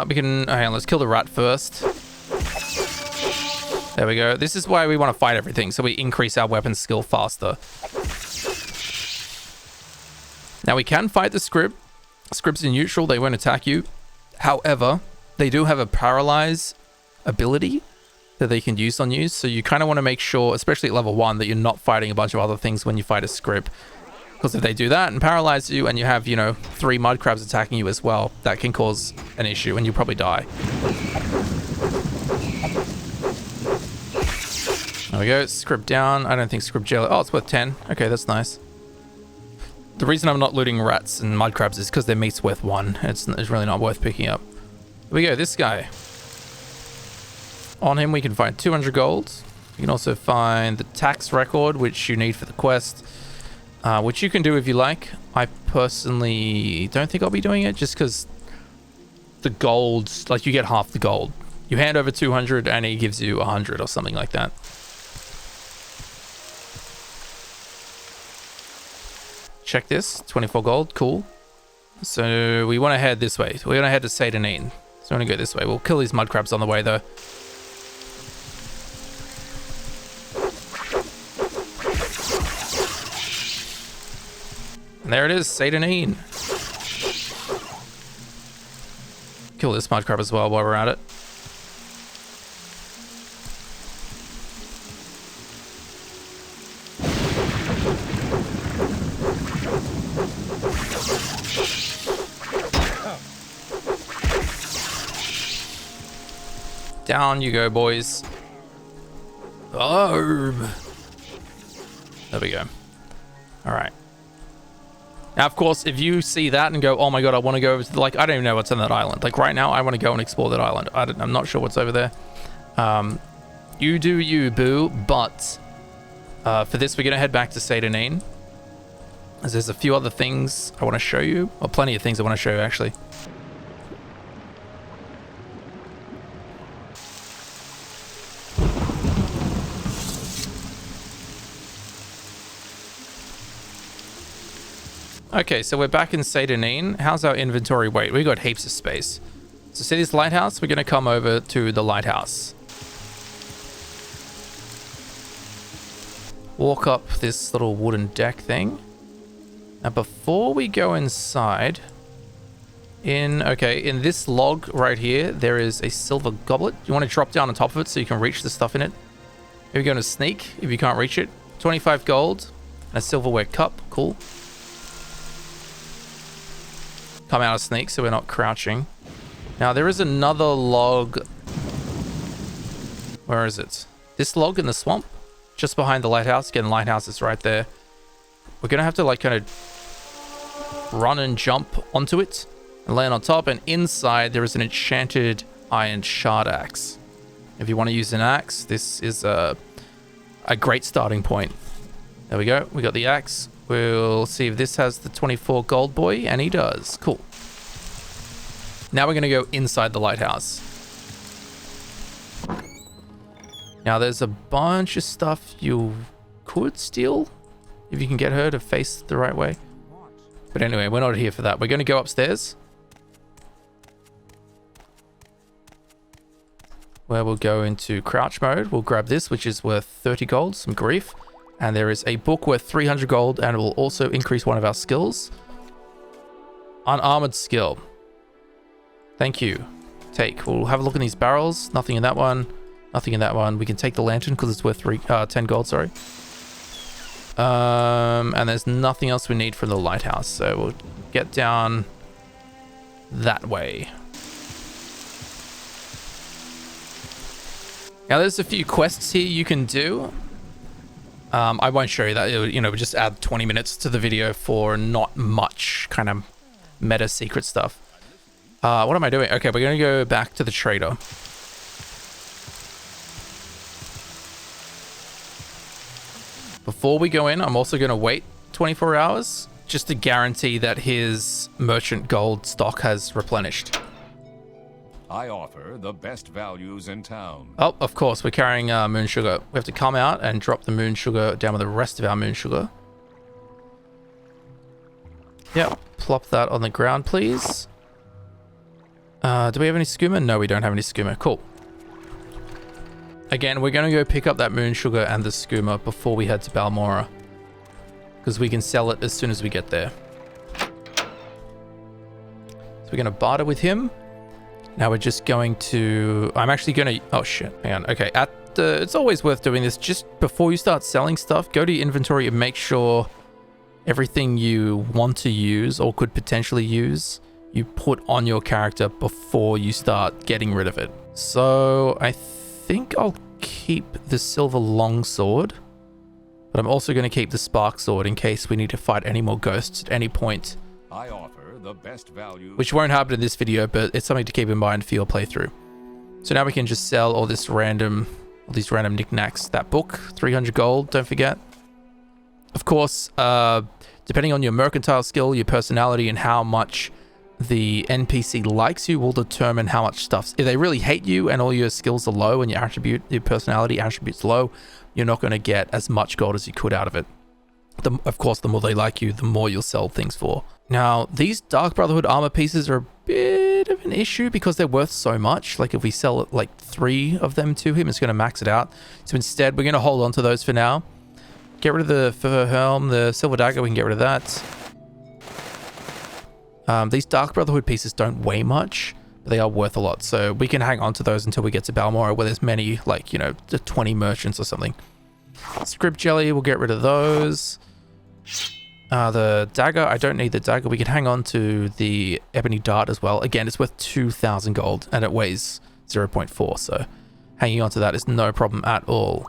We can... hang on, let's kill the rat first. There we go. This is why we want to fight everything, so we increase our weapon skill faster. Now, we can fight the Scrib. Scribs in neutral, they won't attack you. However, they do have a Paralyze ability that they can use on you, so you kind of want to make sure, especially at level 1, that you're not fighting a bunch of other things when you fight a Scrib. Because if they do that and paralyze you and you have, you know, 3 mud crabs attacking you as well, that can cause an issue and you'll probably die. There we go. Scrib down. I don't think Scrib jail. Oh, it's worth 10. Okay, that's nice. The reason I'm not looting rats and mud crabs is because their meat's worth 1. It's really not worth picking up. Here we go. This guy. On him, we can find 200 gold. You can also find the tax record, which you need for the quest. Which you can do if you like. I personally don't think I'll be doing it just because the gold, like you get half the gold. You hand over 200 and he gives you 100 or something like that. Check this, 24 gold, cool. So we want to head this way. We're going to head to Seyda Neen. So we're going to go this way. We'll kill these mud crabs on the way though. And there it is, Seyda Neen. Kill this mud crab as well while we're at it. Down you go, boys. Barb. There we go. All right. Now, of course, if you see that and go, oh my god, I want to go over to the, like, I don't even know what's on that island. Like, right now, I want to go and explore that island. I'm not sure what's over there. You do you, boo. But for this, we're going to head back to Seyda Neen, as there's a few other things I want to show you. Or plenty of things I want to show you, actually. Okay, so we're back in Seyda Neen. How's our inventory weight? We got heaps of space. So see this lighthouse? We're going to come over to the lighthouse. Walk up this little wooden deck thing. Now before we go inside, in this log right here, there is a silver goblet. You want to drop down on top of it so you can reach the stuff in it. Here we go to sneak if you can't reach it. 25 gold and a silverware cup. Cool. Come out of sneak so we're not crouching. Now there is another log. Where is it? This log in the swamp, just behind the lighthouse. Again, the lighthouse is right there. We're gonna have to like kind of run and jump onto it and land on top. And inside there is an enchanted iron Shardaxe. If you want to use an axe, this is a great starting point. There we go. We got the axe. We'll see if this has the 24 gold boy, and he does. Cool. Now we're going to go inside the lighthouse. Now there's a bunch of stuff you could steal if you can get her to face the right way. But anyway, we're not here for that. We're going to go upstairs, where we'll go into crouch mode. We'll grab this, which is worth 30 gold, some grief. And there is a book worth 300 gold, and it will also increase one of our skills. Unarmored skill. Thank you. Take. We'll have a look in these barrels. Nothing in that one. Nothing in that one. We can take the lantern because it's worth 10 gold, sorry. And there's nothing else we need from the lighthouse. So we'll get down that way. Now there's a few quests here you can do. I won't show you that. It would, you know, just add 20 minutes to the video for not much kind of meta secret stuff. What am I doing? Okay, we're going to go back to the trader. Before we go in, I'm also going to wait 24 hours just to guarantee that his merchant gold stock has replenished. I offer the best values in town. Oh, of course, we're carrying moon sugar. We have to come out and drop the moon sugar down with the rest of our moon sugar. Yep, plop that on the ground, please. Do we have any skooma? No, we don't have any skooma. Cool. Again, we're going to go pick up that moon sugar and the skooma before we head to Balmora, because we can sell it as soon as we get there. So we're going to barter with him. Now we're just going to... I'm actually going to... Oh, shit. Hang on. Okay. It's always worth doing this. Just before you start selling stuff, go to your inventory and make sure everything you want to use or could potentially use, you put on your character before you start getting rid of it. So I think I'll keep the silver longsword, but I'm also going to keep the Sparksword in case we need to fight any more ghosts at any point. I offer the best value, which won't happen in this video, but it's something to keep in mind for your playthrough. So now we can just sell all these random knickknacks. That book, 300 gold, don't forget. Of course, depending on your mercantile skill, your personality, and how much the NPC likes you will determine how much stuff. If they really hate you and all your skills are low and your personality attributes low, you're not going to get as much gold as you could out of it. Of course, the more they like you, the more you'll sell things for. Now, these Dark Brotherhood armor pieces are a bit of an issue because they're worth so much. Like, if we sell like 3 of them to him, it's going to max it out. So instead, we're going to hold on to those for now. Get rid of the fur helm, the silver dagger, we can get rid of that. These Dark Brotherhood pieces don't weigh much, but they are worth a lot. So we can hang on to those until we get to Balmora, where there's many, like, you know, 20 merchants or something. Script jelly, we'll get rid of those. The dagger, I don't need the dagger. We can hang on to the ebony dart as well. Again, it's worth 2,000 gold and it weighs 0.4, so hanging on to that is no problem at all.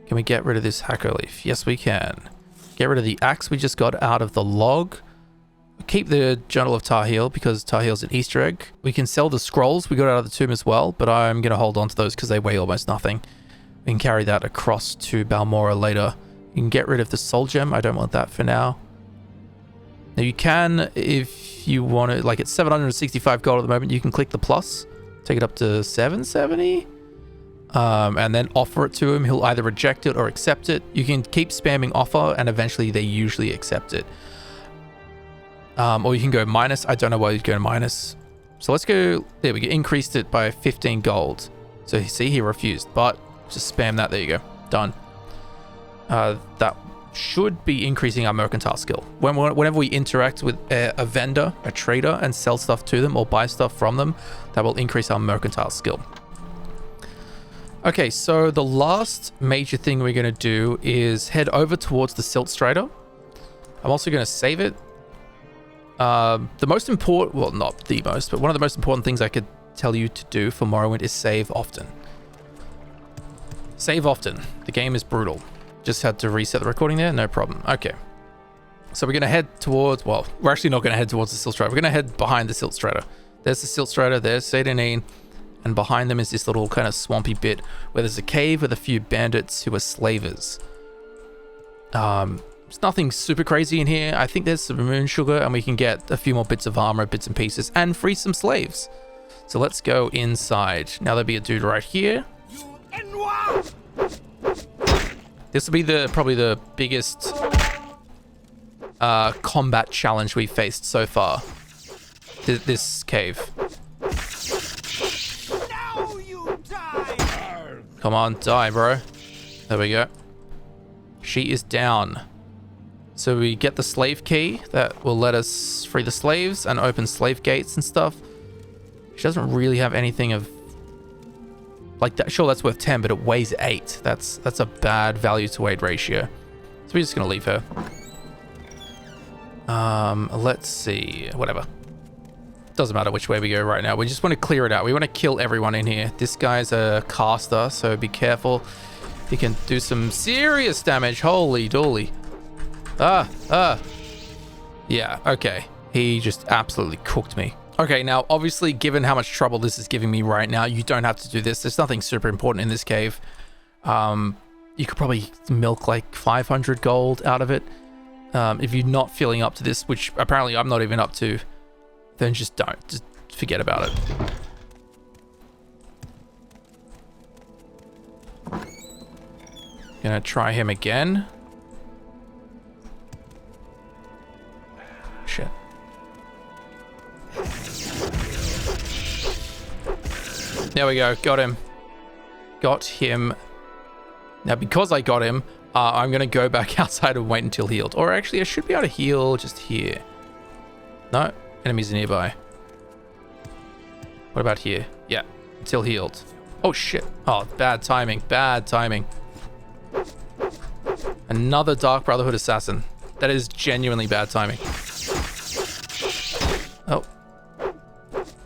Can we get rid of this hacker leaf? Yes, we can. Get rid of the axe we just got out of the log. Keep the Journal of Tarhiel because Tarhiel's an Easter egg. We can sell the scrolls we got out of the tomb as well, but I'm going to hold on to those because they weigh almost nothing. We can carry that across to Balmora later. You can get rid of the soul gem. I don't want that for now. Now you can, if you want it, like it's 765 gold at the moment, you can click the plus, take it up to 770, and then offer it to him. He'll either reject it or accept it. You can keep spamming offer and eventually they usually accept it. Or you can go minus. I don't know why you'd go minus. So let's go, there we go, increased it by 15 gold. So see, he refused, but just spam that, there you go, done. That should be increasing our mercantile skill. Whenever we interact with a vendor, a trader, and sell stuff to them or buy stuff from them, that will increase our mercantile skill. Okay, so the last major thing we're going to do is head over towards the Silt Strider. I'm also going to save it. The most important, well, not the most, but one of the most important things I could tell you to do for Morrowind is save often. Save often. The game is brutal. Just had to reset the recording there, no problem. Okay. So we're going to head towards, well, we're actually not going to head towards the Silt Strider. We're going to head behind the Silt Strider. There's the Silt Strider, there's Seyda Neen, and behind them is this little kind of swampy bit where there's a cave with a few bandits who are slavers. There's nothing super crazy in here. I think there's some moon sugar and we can get a few more bits of armor, bits and pieces, and free some slaves. So let's go inside. Now there'll be a dude right here. This will be probably the biggest combat challenge we've faced so far. This cave. Now you die. Come on, die, bro. There we go. She is down. So we get the slave key that will let us free the slaves and open slave gates and stuff. She doesn't really have anything of like that. Sure, that's worth 10, but it weighs 8. That's a bad value to weight ratio. So we're just gonna leave her. Let's see, whatever. Doesn't matter which way we go right now. We just want to clear it out. We want to kill everyone in here. This guy's a caster, so be careful. He can do some serious damage. Holy dooly. Yeah, okay. He just absolutely cooked me. Okay, now, obviously, given how much trouble this is giving me right now, you don't have to do this. There's nothing super important in this cave. You could probably milk like 500 gold out of it. If you're not feeling up to this, which apparently I'm not even up to, then just don't. Just forget about it. Gonna try him again. Shit. There we go. Got him. Got him. Now, because I got him, I'm going to go back outside and wait until healed. Or actually, I should be able to heal just here. No, enemies are nearby. What about here? Yeah, until healed. Oh, shit. Oh, bad timing. Bad timing. Another Dark Brotherhood assassin. That is genuinely bad timing. Oh.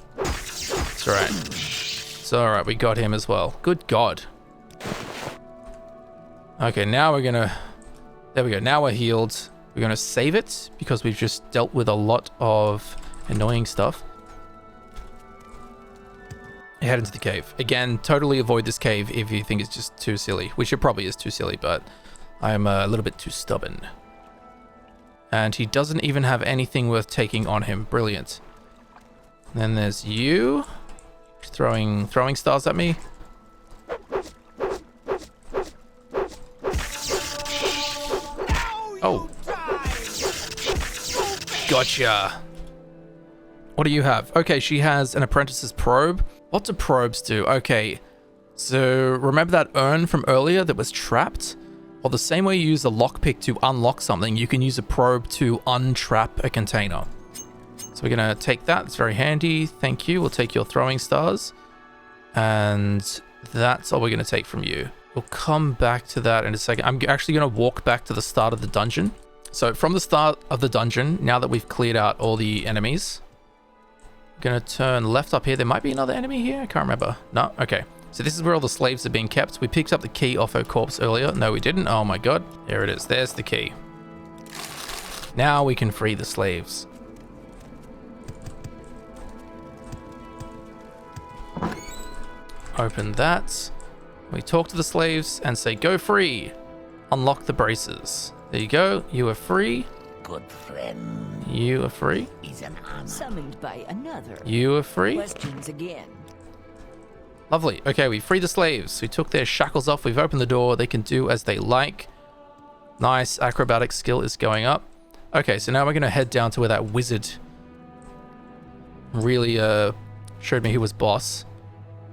It's alright. It's alright, we got him as well. Good God. Okay, now we're gonna... There we go, now we're healed. We're gonna save it, because we've just dealt with a lot of annoying stuff. Head into the cave. Again, totally avoid this cave if you think it's just too silly. Which it probably is too silly, but I'm a little bit too stubborn. And he doesn't even have anything worth taking on him. Brilliant. And then there's you. Throwing stars at me. Oh. Gotcha. What do you have? Okay, she has an apprentice's probe. What do probes do? Okay, so remember that urn from earlier that was trapped? Well, the same way you use a lockpick to unlock something, you can use a probe to untrap a container. So we're gonna take that. It's very handy. Thank you. We'll take your throwing stars. And that's all we're gonna take from you. We'll come back to that in a second. I'm actually gonna walk back to the start of the dungeon. So from the start of the dungeon, now that we've cleared out all the enemies, I'm gonna turn left up here. There might be another enemy here. I can't remember. No? Okay. So this is where all the slaves are being kept. We picked up the key off her corpse earlier. No, we didn't. Oh my God. There it is. There's the key. Now we can free the slaves. Open that. We talk to the slaves and say, go free. Unlock the braces. There you go. You are free. Good friend. You are free. Is an honor. Summoned by another. You are free. Questions again. Lovely. Okay, we freed the slaves. We took their shackles off. We've opened the door. They can do as they like. Nice. Acrobatic skill is going up. Okay, so now we're going to head down to where that wizard really showed me who was boss.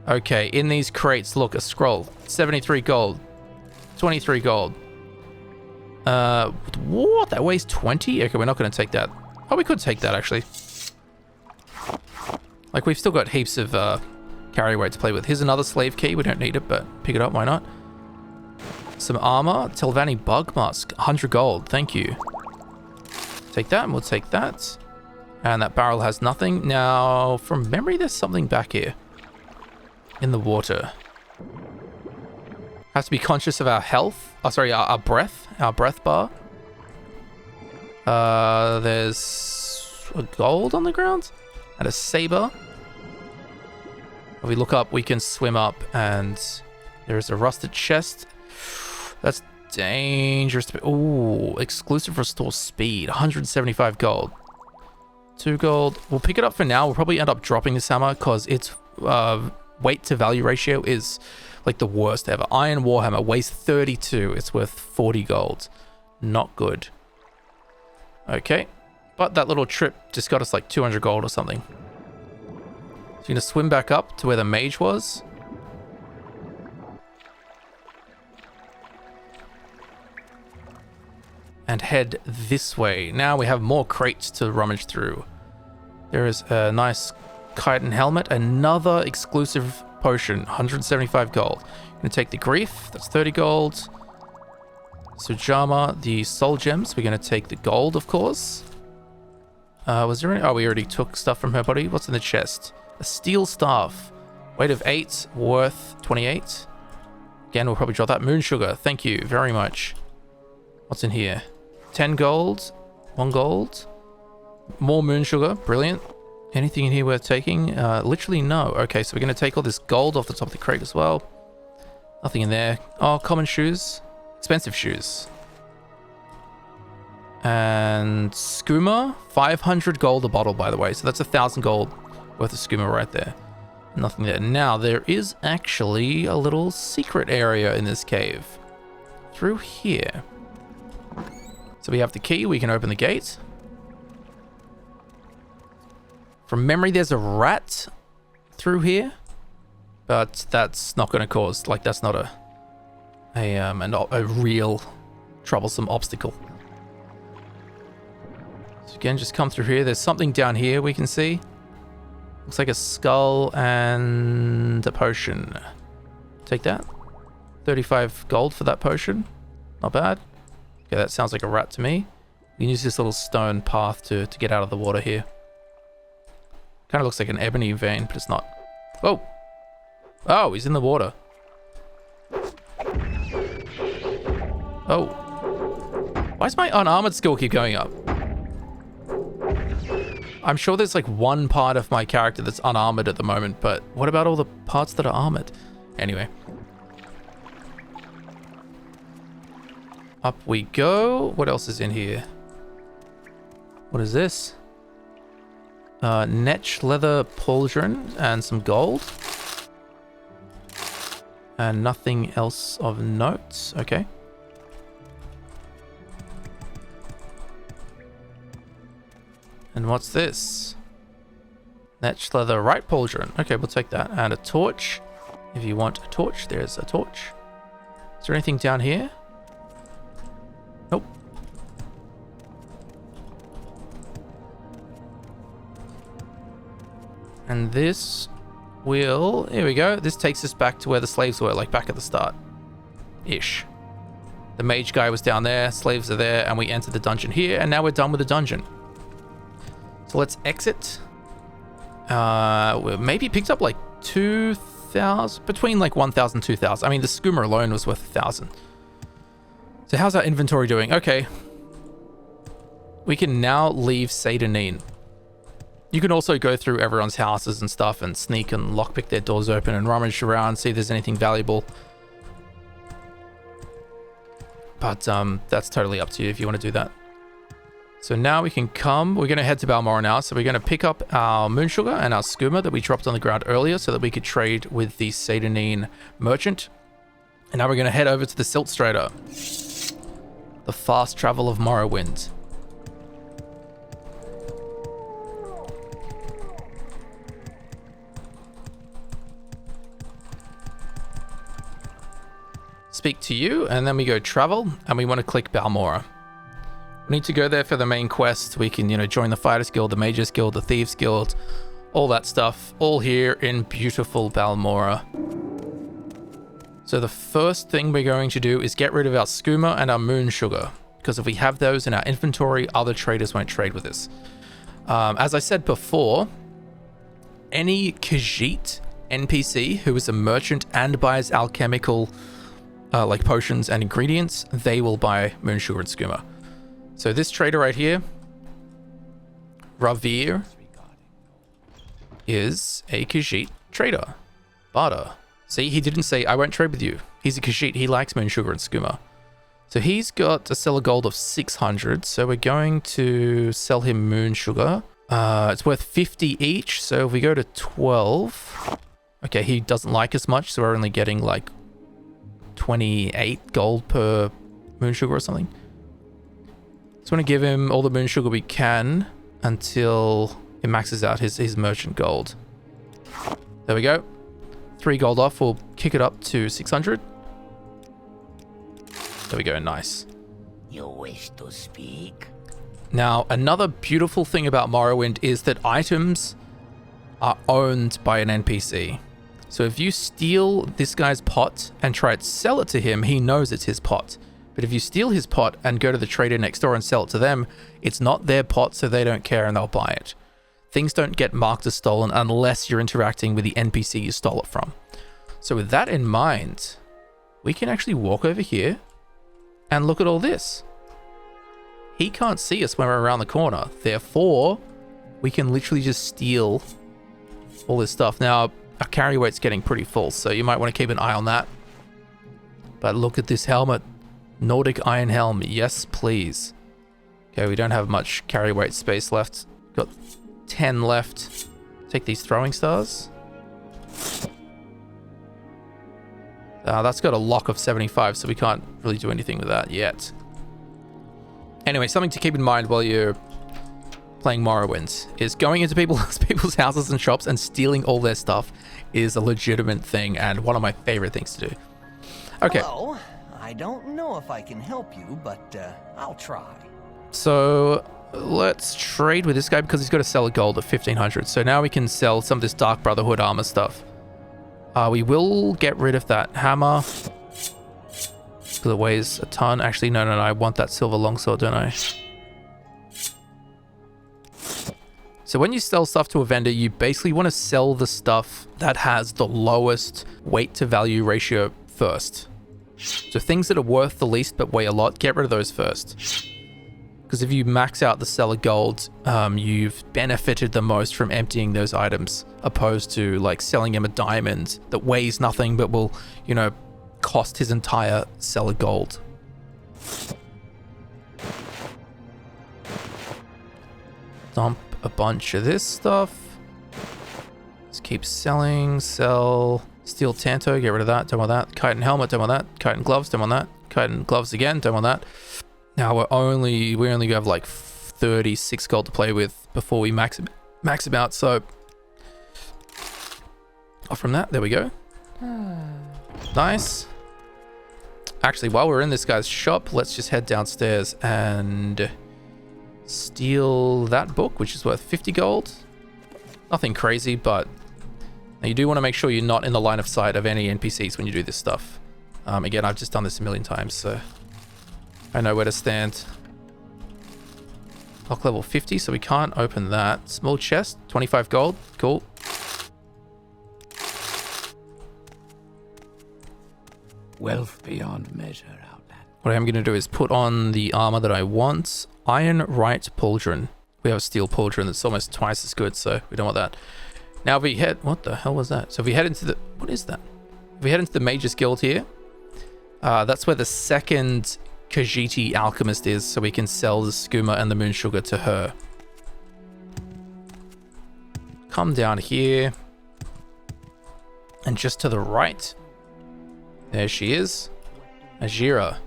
Okay, in these crates, look, a scroll. 73 gold. 23 gold. What? That weighs 20? Okay, we're not going to take that. Oh, we could take that, actually. Like, we've still got heaps of carry weight to play with. Here's another slave key. We don't need it, but pick it up. Why not? Some armor. Telvanni bug mask. 100 gold. Thank you. Take that, and we'll take that. And that barrel has nothing. Now, from memory, there's something back here. In the water. Have to be conscious of our health. Oh, sorry, our breath. Our breath bar. There's a gold on the ground. And a saber. If we look up, we can swim up. And there's a rusted chest. That's dangerous. Ooh, exclusive restore speed. 175 gold. 2 gold. We'll pick it up for now. We'll probably end up dropping this hammer because its weight to value ratio is like the worst ever. Iron Warhammer weighs 32. It's worth 40 gold. Not good. Okay. But that little trip just got us like 200 gold or something. So you're going to swim back up to where the mage was. And head this way. Now we have more crates to rummage through. There is a nice chitin helmet. Another exclusive potion. 175 gold. I'm going to take the grief. That's 30 gold. Sujama, the soul gems. We're going to take the gold, of course. Was there any? Oh, we already took stuff from her body. What's in the chest? A steel staff. Weight of 8. Worth 28. Again, we'll probably drop that moon sugar. Thank you very much. What's in here? 10 gold, 1 gold, more moon sugar. Brilliant. Anything in here worth taking? Literally no. Okay, so we're going to take all this gold off the top of the crate as well. Nothing in there. Oh, common shoes. Expensive shoes. And skooma, 500 gold a bottle, by the way. So that's 1,000 gold worth of skooma right there. Nothing there. Now, there is actually a little secret area in this cave. Through here. So we have the key. We can open the gate. From memory, there's a rat through here. But that's not going to cause... Like, that's not a real troublesome obstacle. So again, just come through here. There's something down here we can see. Looks like a skull and a potion. Take that. 35 gold for that potion. Not bad. Okay, that sounds like a rat to me. We can use this little stone path to get out of the water here. Kind of looks like an ebony vein, but it's not. Whoa! Oh, he's in the water. Oh. Why does my unarmored skill keep going up? I'm sure there's like one part of my character that's unarmored at the moment, but what about all the parts that are armored? Anyway. Up we go. What else is in here? What is this? Netch leather pauldron and some gold. And nothing else of note. Okay. And what's this? Netch leather right pauldron. Okay, we'll take that. And a torch. If you want a torch, there's a torch. Is there anything down here? Nope. And this will... Here we go. This takes us back to where the slaves were, like back at the start. Ish. The mage guy was down there, slaves are there, and we entered the dungeon here, and now we're done with the dungeon. So let's exit. We maybe picked up like 2,000, between like 1,000 and 2,000. I mean, the skooma alone was worth 1,000. So how's our inventory doing? Okay. We can now leave Seyda Neen. You can also go through everyone's houses and stuff and sneak and lockpick their doors open and rummage around, see if there's anything valuable. But that's totally up to you if you want to do that. So now we can come. We're going to head to Balmora now. So we're going to pick up our moon sugar and our skooma that we dropped on the ground earlier so that we could trade with the Seyda Neen merchant. And now we're going to head over to the Silt Strader. The fast travel of Morrowind. Speak to you, and then we go travel, and we want to click Balmora. We need to go there for the main quest. We can, join the Fighters Guild, the Mages Guild, the Thieves Guild, all that stuff, all here in beautiful Balmora. So the first thing we're going to do is get rid of our skooma and our moon sugar, because if we have those in our inventory, other traders won't trade with us. As I said before, any Khajiit NPC who is a merchant and buys alchemical like potions and ingredients, they will buy moon sugar and skooma. So this trader right here, Ravir, is a Khajiit trader. Barda. See, he didn't say, I won't trade with you. He's a Khajiit. He likes moon sugar and skooma. So he's got a seller gold of 600. So we're going to sell him moon sugar. It's worth 50 each. So if we go to 12. Okay, he doesn't like as much. So we're only getting like 28 gold per moon sugar or something. Just want to give him all the moon sugar we can until it maxes out his merchant gold. There we go. 3 gold off. We'll kick it up to 600. There we go. Nice. You wish to speak? Now, another beautiful thing about Morrowind is that items are owned by an NPC. So if you steal this guy's pot and try to sell it to him, he knows it's his pot. But if you steal his pot and go to the trader next door and sell it to them, it's not their pot, so they don't care and they'll buy it. Things don't get marked as stolen unless you're interacting with the NPC you stole it from. So with that in mind, we can actually walk over here and look at all this. He can't see us when we're around the corner. Therefore, we can literally just steal all this stuff. Now, our carry weight's getting pretty full, so you might want to keep an eye on that. But look at this helmet. Nordic Iron Helm. Yes, please. Okay, we don't have much carry weight space left. Got 10 left. Take these throwing stars. That's got a lock of 75, so we can't really do anything with that yet. Anyway, something to keep in mind while you're playing Morrowind is going into people's houses and shops and stealing all their stuff is a legitimate thing and one of my favorite things to do. Okay. Hello. I don't know if I can help you, but I'll try. So let's trade with this guy because he's got to sell a gold at 1500. So now we can sell some of this Dark Brotherhood armor stuff. We will get rid of that hammer because it weighs a ton. Actually, no, I want that silver longsword, don't I? So when you sell stuff to a vendor, you basically want to sell the stuff that has the lowest weight to value ratio first. So things that are worth the least but weigh a lot, get rid of those first. Because if you max out the seller gold, you've benefited the most from emptying those items, opposed to like selling him a diamond that weighs nothing but will, you know, cost his entire seller gold. Dump a bunch of this stuff. Just keep selling, sell. Steel Tanto, get rid of that, don't want that. Chitin helmet, don't want that. Chitin gloves, don't want that. Chitin gloves again, don't want that. Now we only have like 36 gold to play with before we max him out, so off from that, there we go. Nice. Actually, while we're in this guy's shop, let's just head downstairs and steal that book, which is worth 50 gold. Nothing crazy, but you do want to make sure you're not in the line of sight of any NPCs when you do this stuff. Again, I've just done this a million times, so I know where to stand. Lock level 50, so we can't open that. Small chest, 25 gold. Cool. Wealth beyond measure, Outland. What I'm going to do is put on the armor that I want. Iron Right Pauldron. We have a steel pauldron that's almost twice as good, so we don't want that. Now if we head... What the hell was that? So if we head into the... What is that? If we head into the Mage's Guild here, that's where the second Khajiit alchemist is, so we can sell the skooma and the moon sugar to her. Come down here. And just to the right, there she is. Ajira.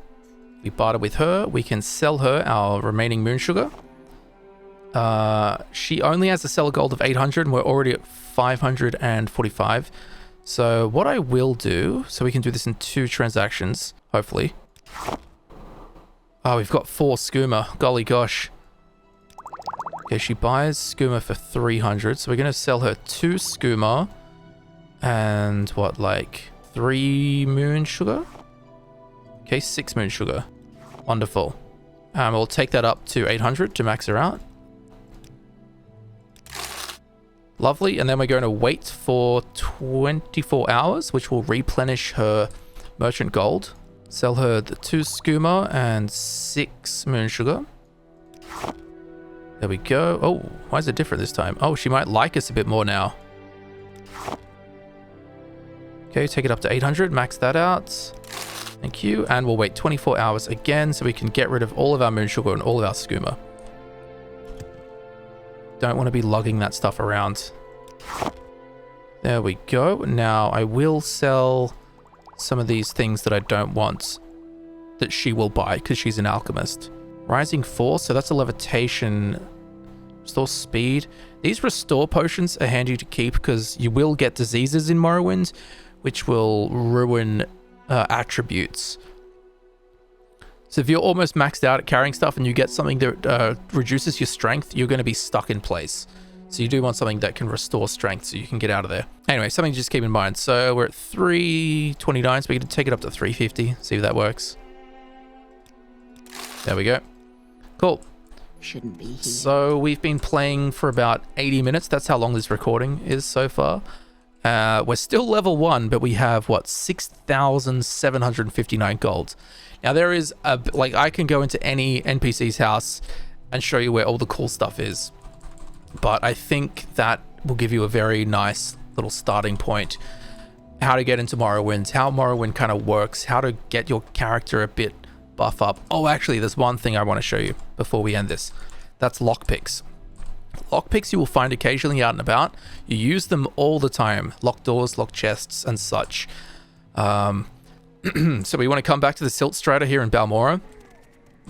We barter with her. We can sell her our remaining moon sugar. She only has a seller gold of 800 and we're already at 545. So what I will do, so we can do this in 2 transactions, hopefully. Oh, we've got 4 skooma. Golly gosh. Okay, she buys skooma for 300. So we're going to sell her 2 skooma and what, like 3 moon sugar? Okay, 6 moon sugar. Wonderful. We'll take that up to 800 to max her out. Lovely, and then we're going to wait for 24 hours, which will replenish her merchant gold. Sell her the 2 skooma and 6 moon sugar. There we go. Oh, why is it different this time? Oh, she might like us a bit more now. Okay, take it up to 800, max that out. Thank you, and we'll wait 24 hours again so we can get rid of all of our moon sugar and all of our skooma. Don't want to be lugging that stuff around. There we go. Now I will sell some of these things that I don't want that she will buy because she's an alchemist. Rising Force, so that's a levitation. Restore speed. These restore potions are handy to keep because you will get diseases in Morrowind, which will ruin attributes. So if you're almost maxed out at carrying stuff and you get something that reduces your strength, you're going to be stuck in place. So you do want something that can restore strength so you can get out of there. Anyway, something to just keep in mind. So we're at 329, so we can take it up to 350. See if that works. There we go. Cool. Shouldn't be here. So we've been playing for about 80 minutes. That's how long this recording is so far. We're still level 1, but we have, what, 6,759 gold. Now, there is, like, I can go into any NPC's house and show you where all the cool stuff is. But I think that will give you a very nice little starting point. How to get into Morrowind, how Morrowind kind of works, how to get your character a bit buff up. Oh, actually, there's one thing I want to show you before we end this. That's lockpicks. Lockpicks you will find occasionally out and about. You use them all the time. Locked doors, locked chests, and such. So we want to come back to the Silt Strider here in Balmora,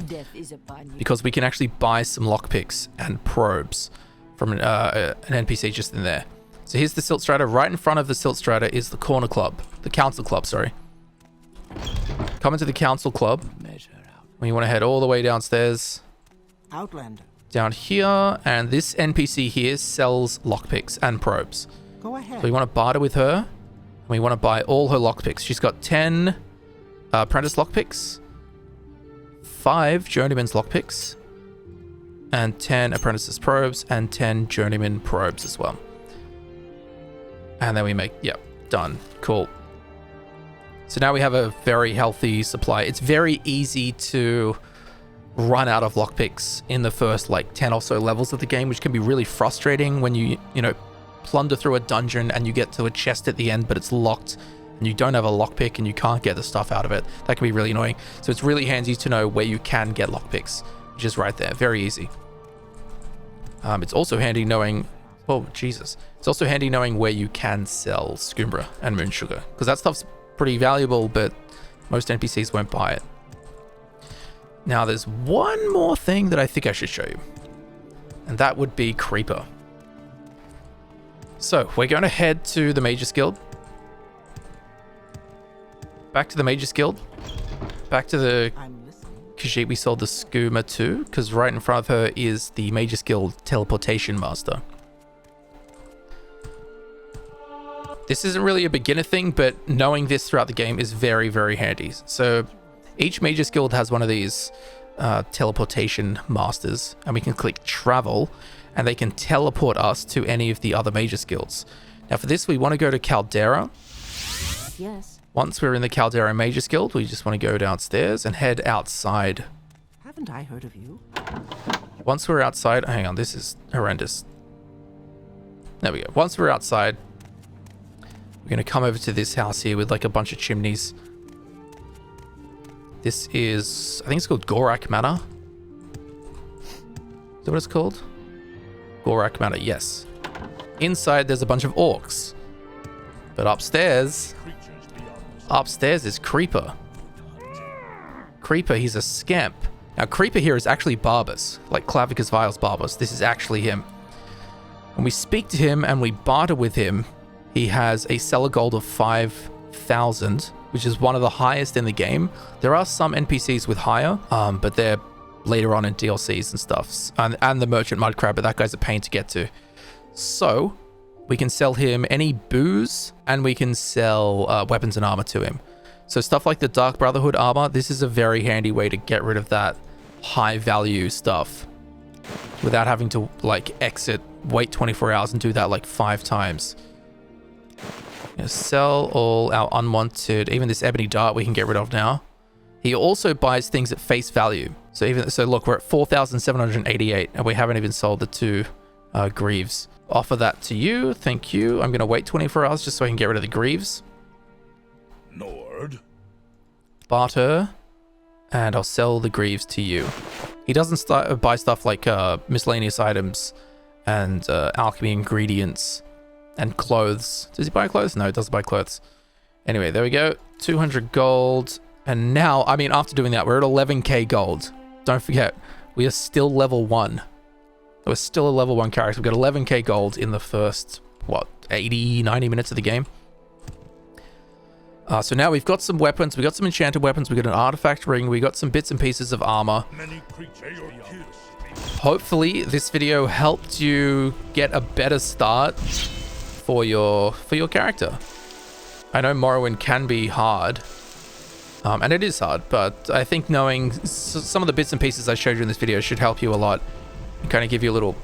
Death is upon you. because we can actually buy some lockpicks and probes from an NPC just in there. So here's the Silt Strider. Right in front of the Silt Strider is the Corner Club. The Council Club, sorry. Come into the Council Club. When you want to head all the way downstairs. Outlander. Down here. And this NPC here sells lockpicks and probes. Go ahead. So we want to barter with her. And we want to buy all her lockpicks. She's got 10 apprentice lockpicks. 5 journeyman's lockpicks. And 10 apprentices probes. And 10 journeyman probes as well. And then we make, yep, done. Cool. So now we have a very healthy supply. It's very easy to run out of lockpicks in the first like 10 or so levels of the game, which can be really frustrating when you know, plunder through a dungeon and you get to a chest at the end, but it's locked and you don't have a lockpick and you can't get the stuff out of it. That can be really annoying. So it's really handy to know where you can get lockpicks, which is right there. Very easy. It's also handy knowing... Oh, Jesus. It's also handy knowing where you can sell Skooma and moon sugar, because that stuff's pretty valuable, but most NPCs won't buy it. Now, there's one more thing that I think I should show you, and that would be Creeper. So, we're going to head to the Mage's Guild. Back to the Mage's Guild. Back to the Khajiit we sold the Skooma to, because right in front of her is the Mage's Guild Teleportation Master. This isn't really a beginner thing, but knowing this throughout the game is very, very handy. So each Mage's Guild has one of these teleportation masters, and we can click travel, and they can teleport us to any of the other Mage's Guilds. Now for this, we want to go to Caldera. Yes. Once we're in the Caldera Mage's Guild, we just want to go downstairs and head outside. Haven't I heard of you? Once we're outside, hang on, this is horrendous. There we go. Once we're outside, we're going to come over to this house here with like a bunch of chimneys. This is, I think it's called Gorak Manor. Is that what it's called? Gorak Manor, yes. Inside there's a bunch of orcs. But upstairs is Creeper. Creeper, he's a scamp. Now Creeper here is actually Barbas, like Clavicus Vile's Barbas. This is actually him. When we speak to him and we barter with him, he has a seller gold of 5,000, which is one of the highest in the game. There are some NPCs with higher, but they're later on in DLCs and stuff. And the Merchant Mudcrab, but that guy's a pain to get to. So we can sell him any booze, and we can sell weapons and armor to him. So stuff like the Dark Brotherhood armor, this is a very handy way to get rid of that high value stuff without having to like exit, wait 24 hours and do that like 5 times. Sell all our unwanted, even this ebony dart we can get rid of now. He also buys things at face value. So look, we're at 4,788 and we haven't even sold the 2 greaves. Offer that to you, thank you. I'm gonna wait 24 hours just so I can get rid of the greaves. Nord. Barter, and I'll sell the greaves to you. He doesn't buy stuff like miscellaneous items and alchemy ingredients and clothes. Does he buy clothes? No, he doesn't buy clothes. Anyway, there we go. 200 gold. And now, I mean, after doing that, we're at 11k gold. Don't forget, we are still level 1. We're still a level 1 character. We've got 11k gold in the first, what, 80, 90 minutes of the game. So now we've got some weapons. We've got some enchanted weapons. We've got an artifact ring. We've got some bits and pieces of armor. Hopefully, this video helped you get a better start for your character. I know Morrowind can be hard, and it is hard, but I think knowing some of the bits and pieces I showed you in this video should help you a lot and kind of give you a little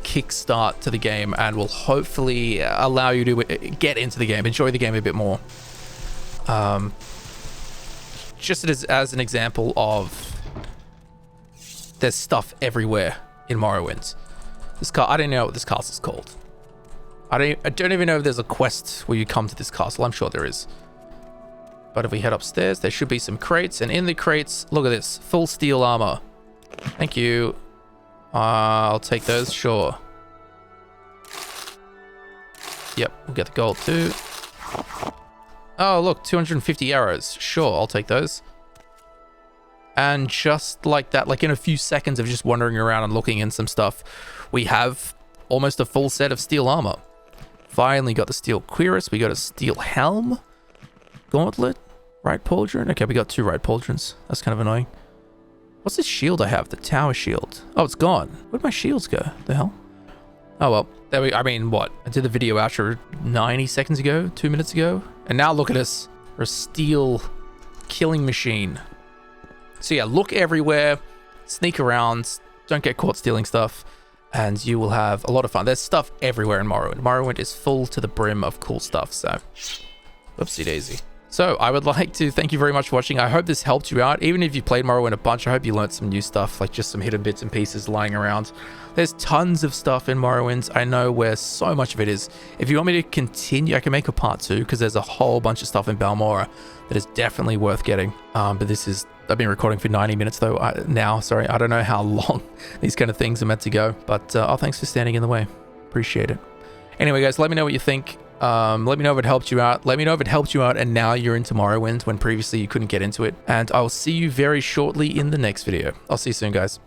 kickstart to the game and will hopefully allow you to get into the game, enjoy the game a bit more. Just as an example of there's stuff everywhere in Morrowind. I don't know what this castle's called. I don't even know if there's a quest where you come to this castle. I'm sure there is. But if we head upstairs, there should be some crates. And in the crates, look at this. Full steel armor. Thank you. I'll take those. Sure. Yep, we'll get the gold too. Oh, look. 250 arrows. Sure, I'll take those. And just like that, like in a few seconds of just wandering around and looking in some stuff, we have almost a full set of steel armor. Finally got the steel cuirass. We got a steel helm. Gauntlet. Right pauldron. Okay, we got 2 right pauldrons. That's kind of annoying. What's this shield I have? The tower shield. Oh, it's gone. Where'd my shields go? The hell? Oh, well. There we, I mean, what? I did the video outro 90 seconds ago, 2 minutes ago. And now look at us. We're a steel killing machine. So yeah, look everywhere. Sneak around. Don't get caught stealing stuff. And you will have a lot of fun. There's stuff everywhere in Morrowind. Morrowind is full to the brim of cool stuff, so... Whoopsie daisy. So, I would like to thank you very much for watching. I hope this helped you out. Even if you played Morrowind a bunch, I hope you learned some new stuff, like just some hidden bits and pieces lying around. There's tons of stuff in Morrowind. I know where so much of it is. If you want me to continue, I can make a part 2, because there's a whole bunch of stuff in Balmora that is definitely worth getting. But this is... I've been recording for 90 minutes though now. Sorry, I don't know how long these kind of things are meant to go. But oh, thanks for standing in the way. Appreciate it. Anyway, guys, let me know what you think. Let me know if it helped you out. Let me know if it helped you out and now you're into Morrowind when previously you couldn't get into it. And I will see you very shortly in the next video. I'll see you soon, guys.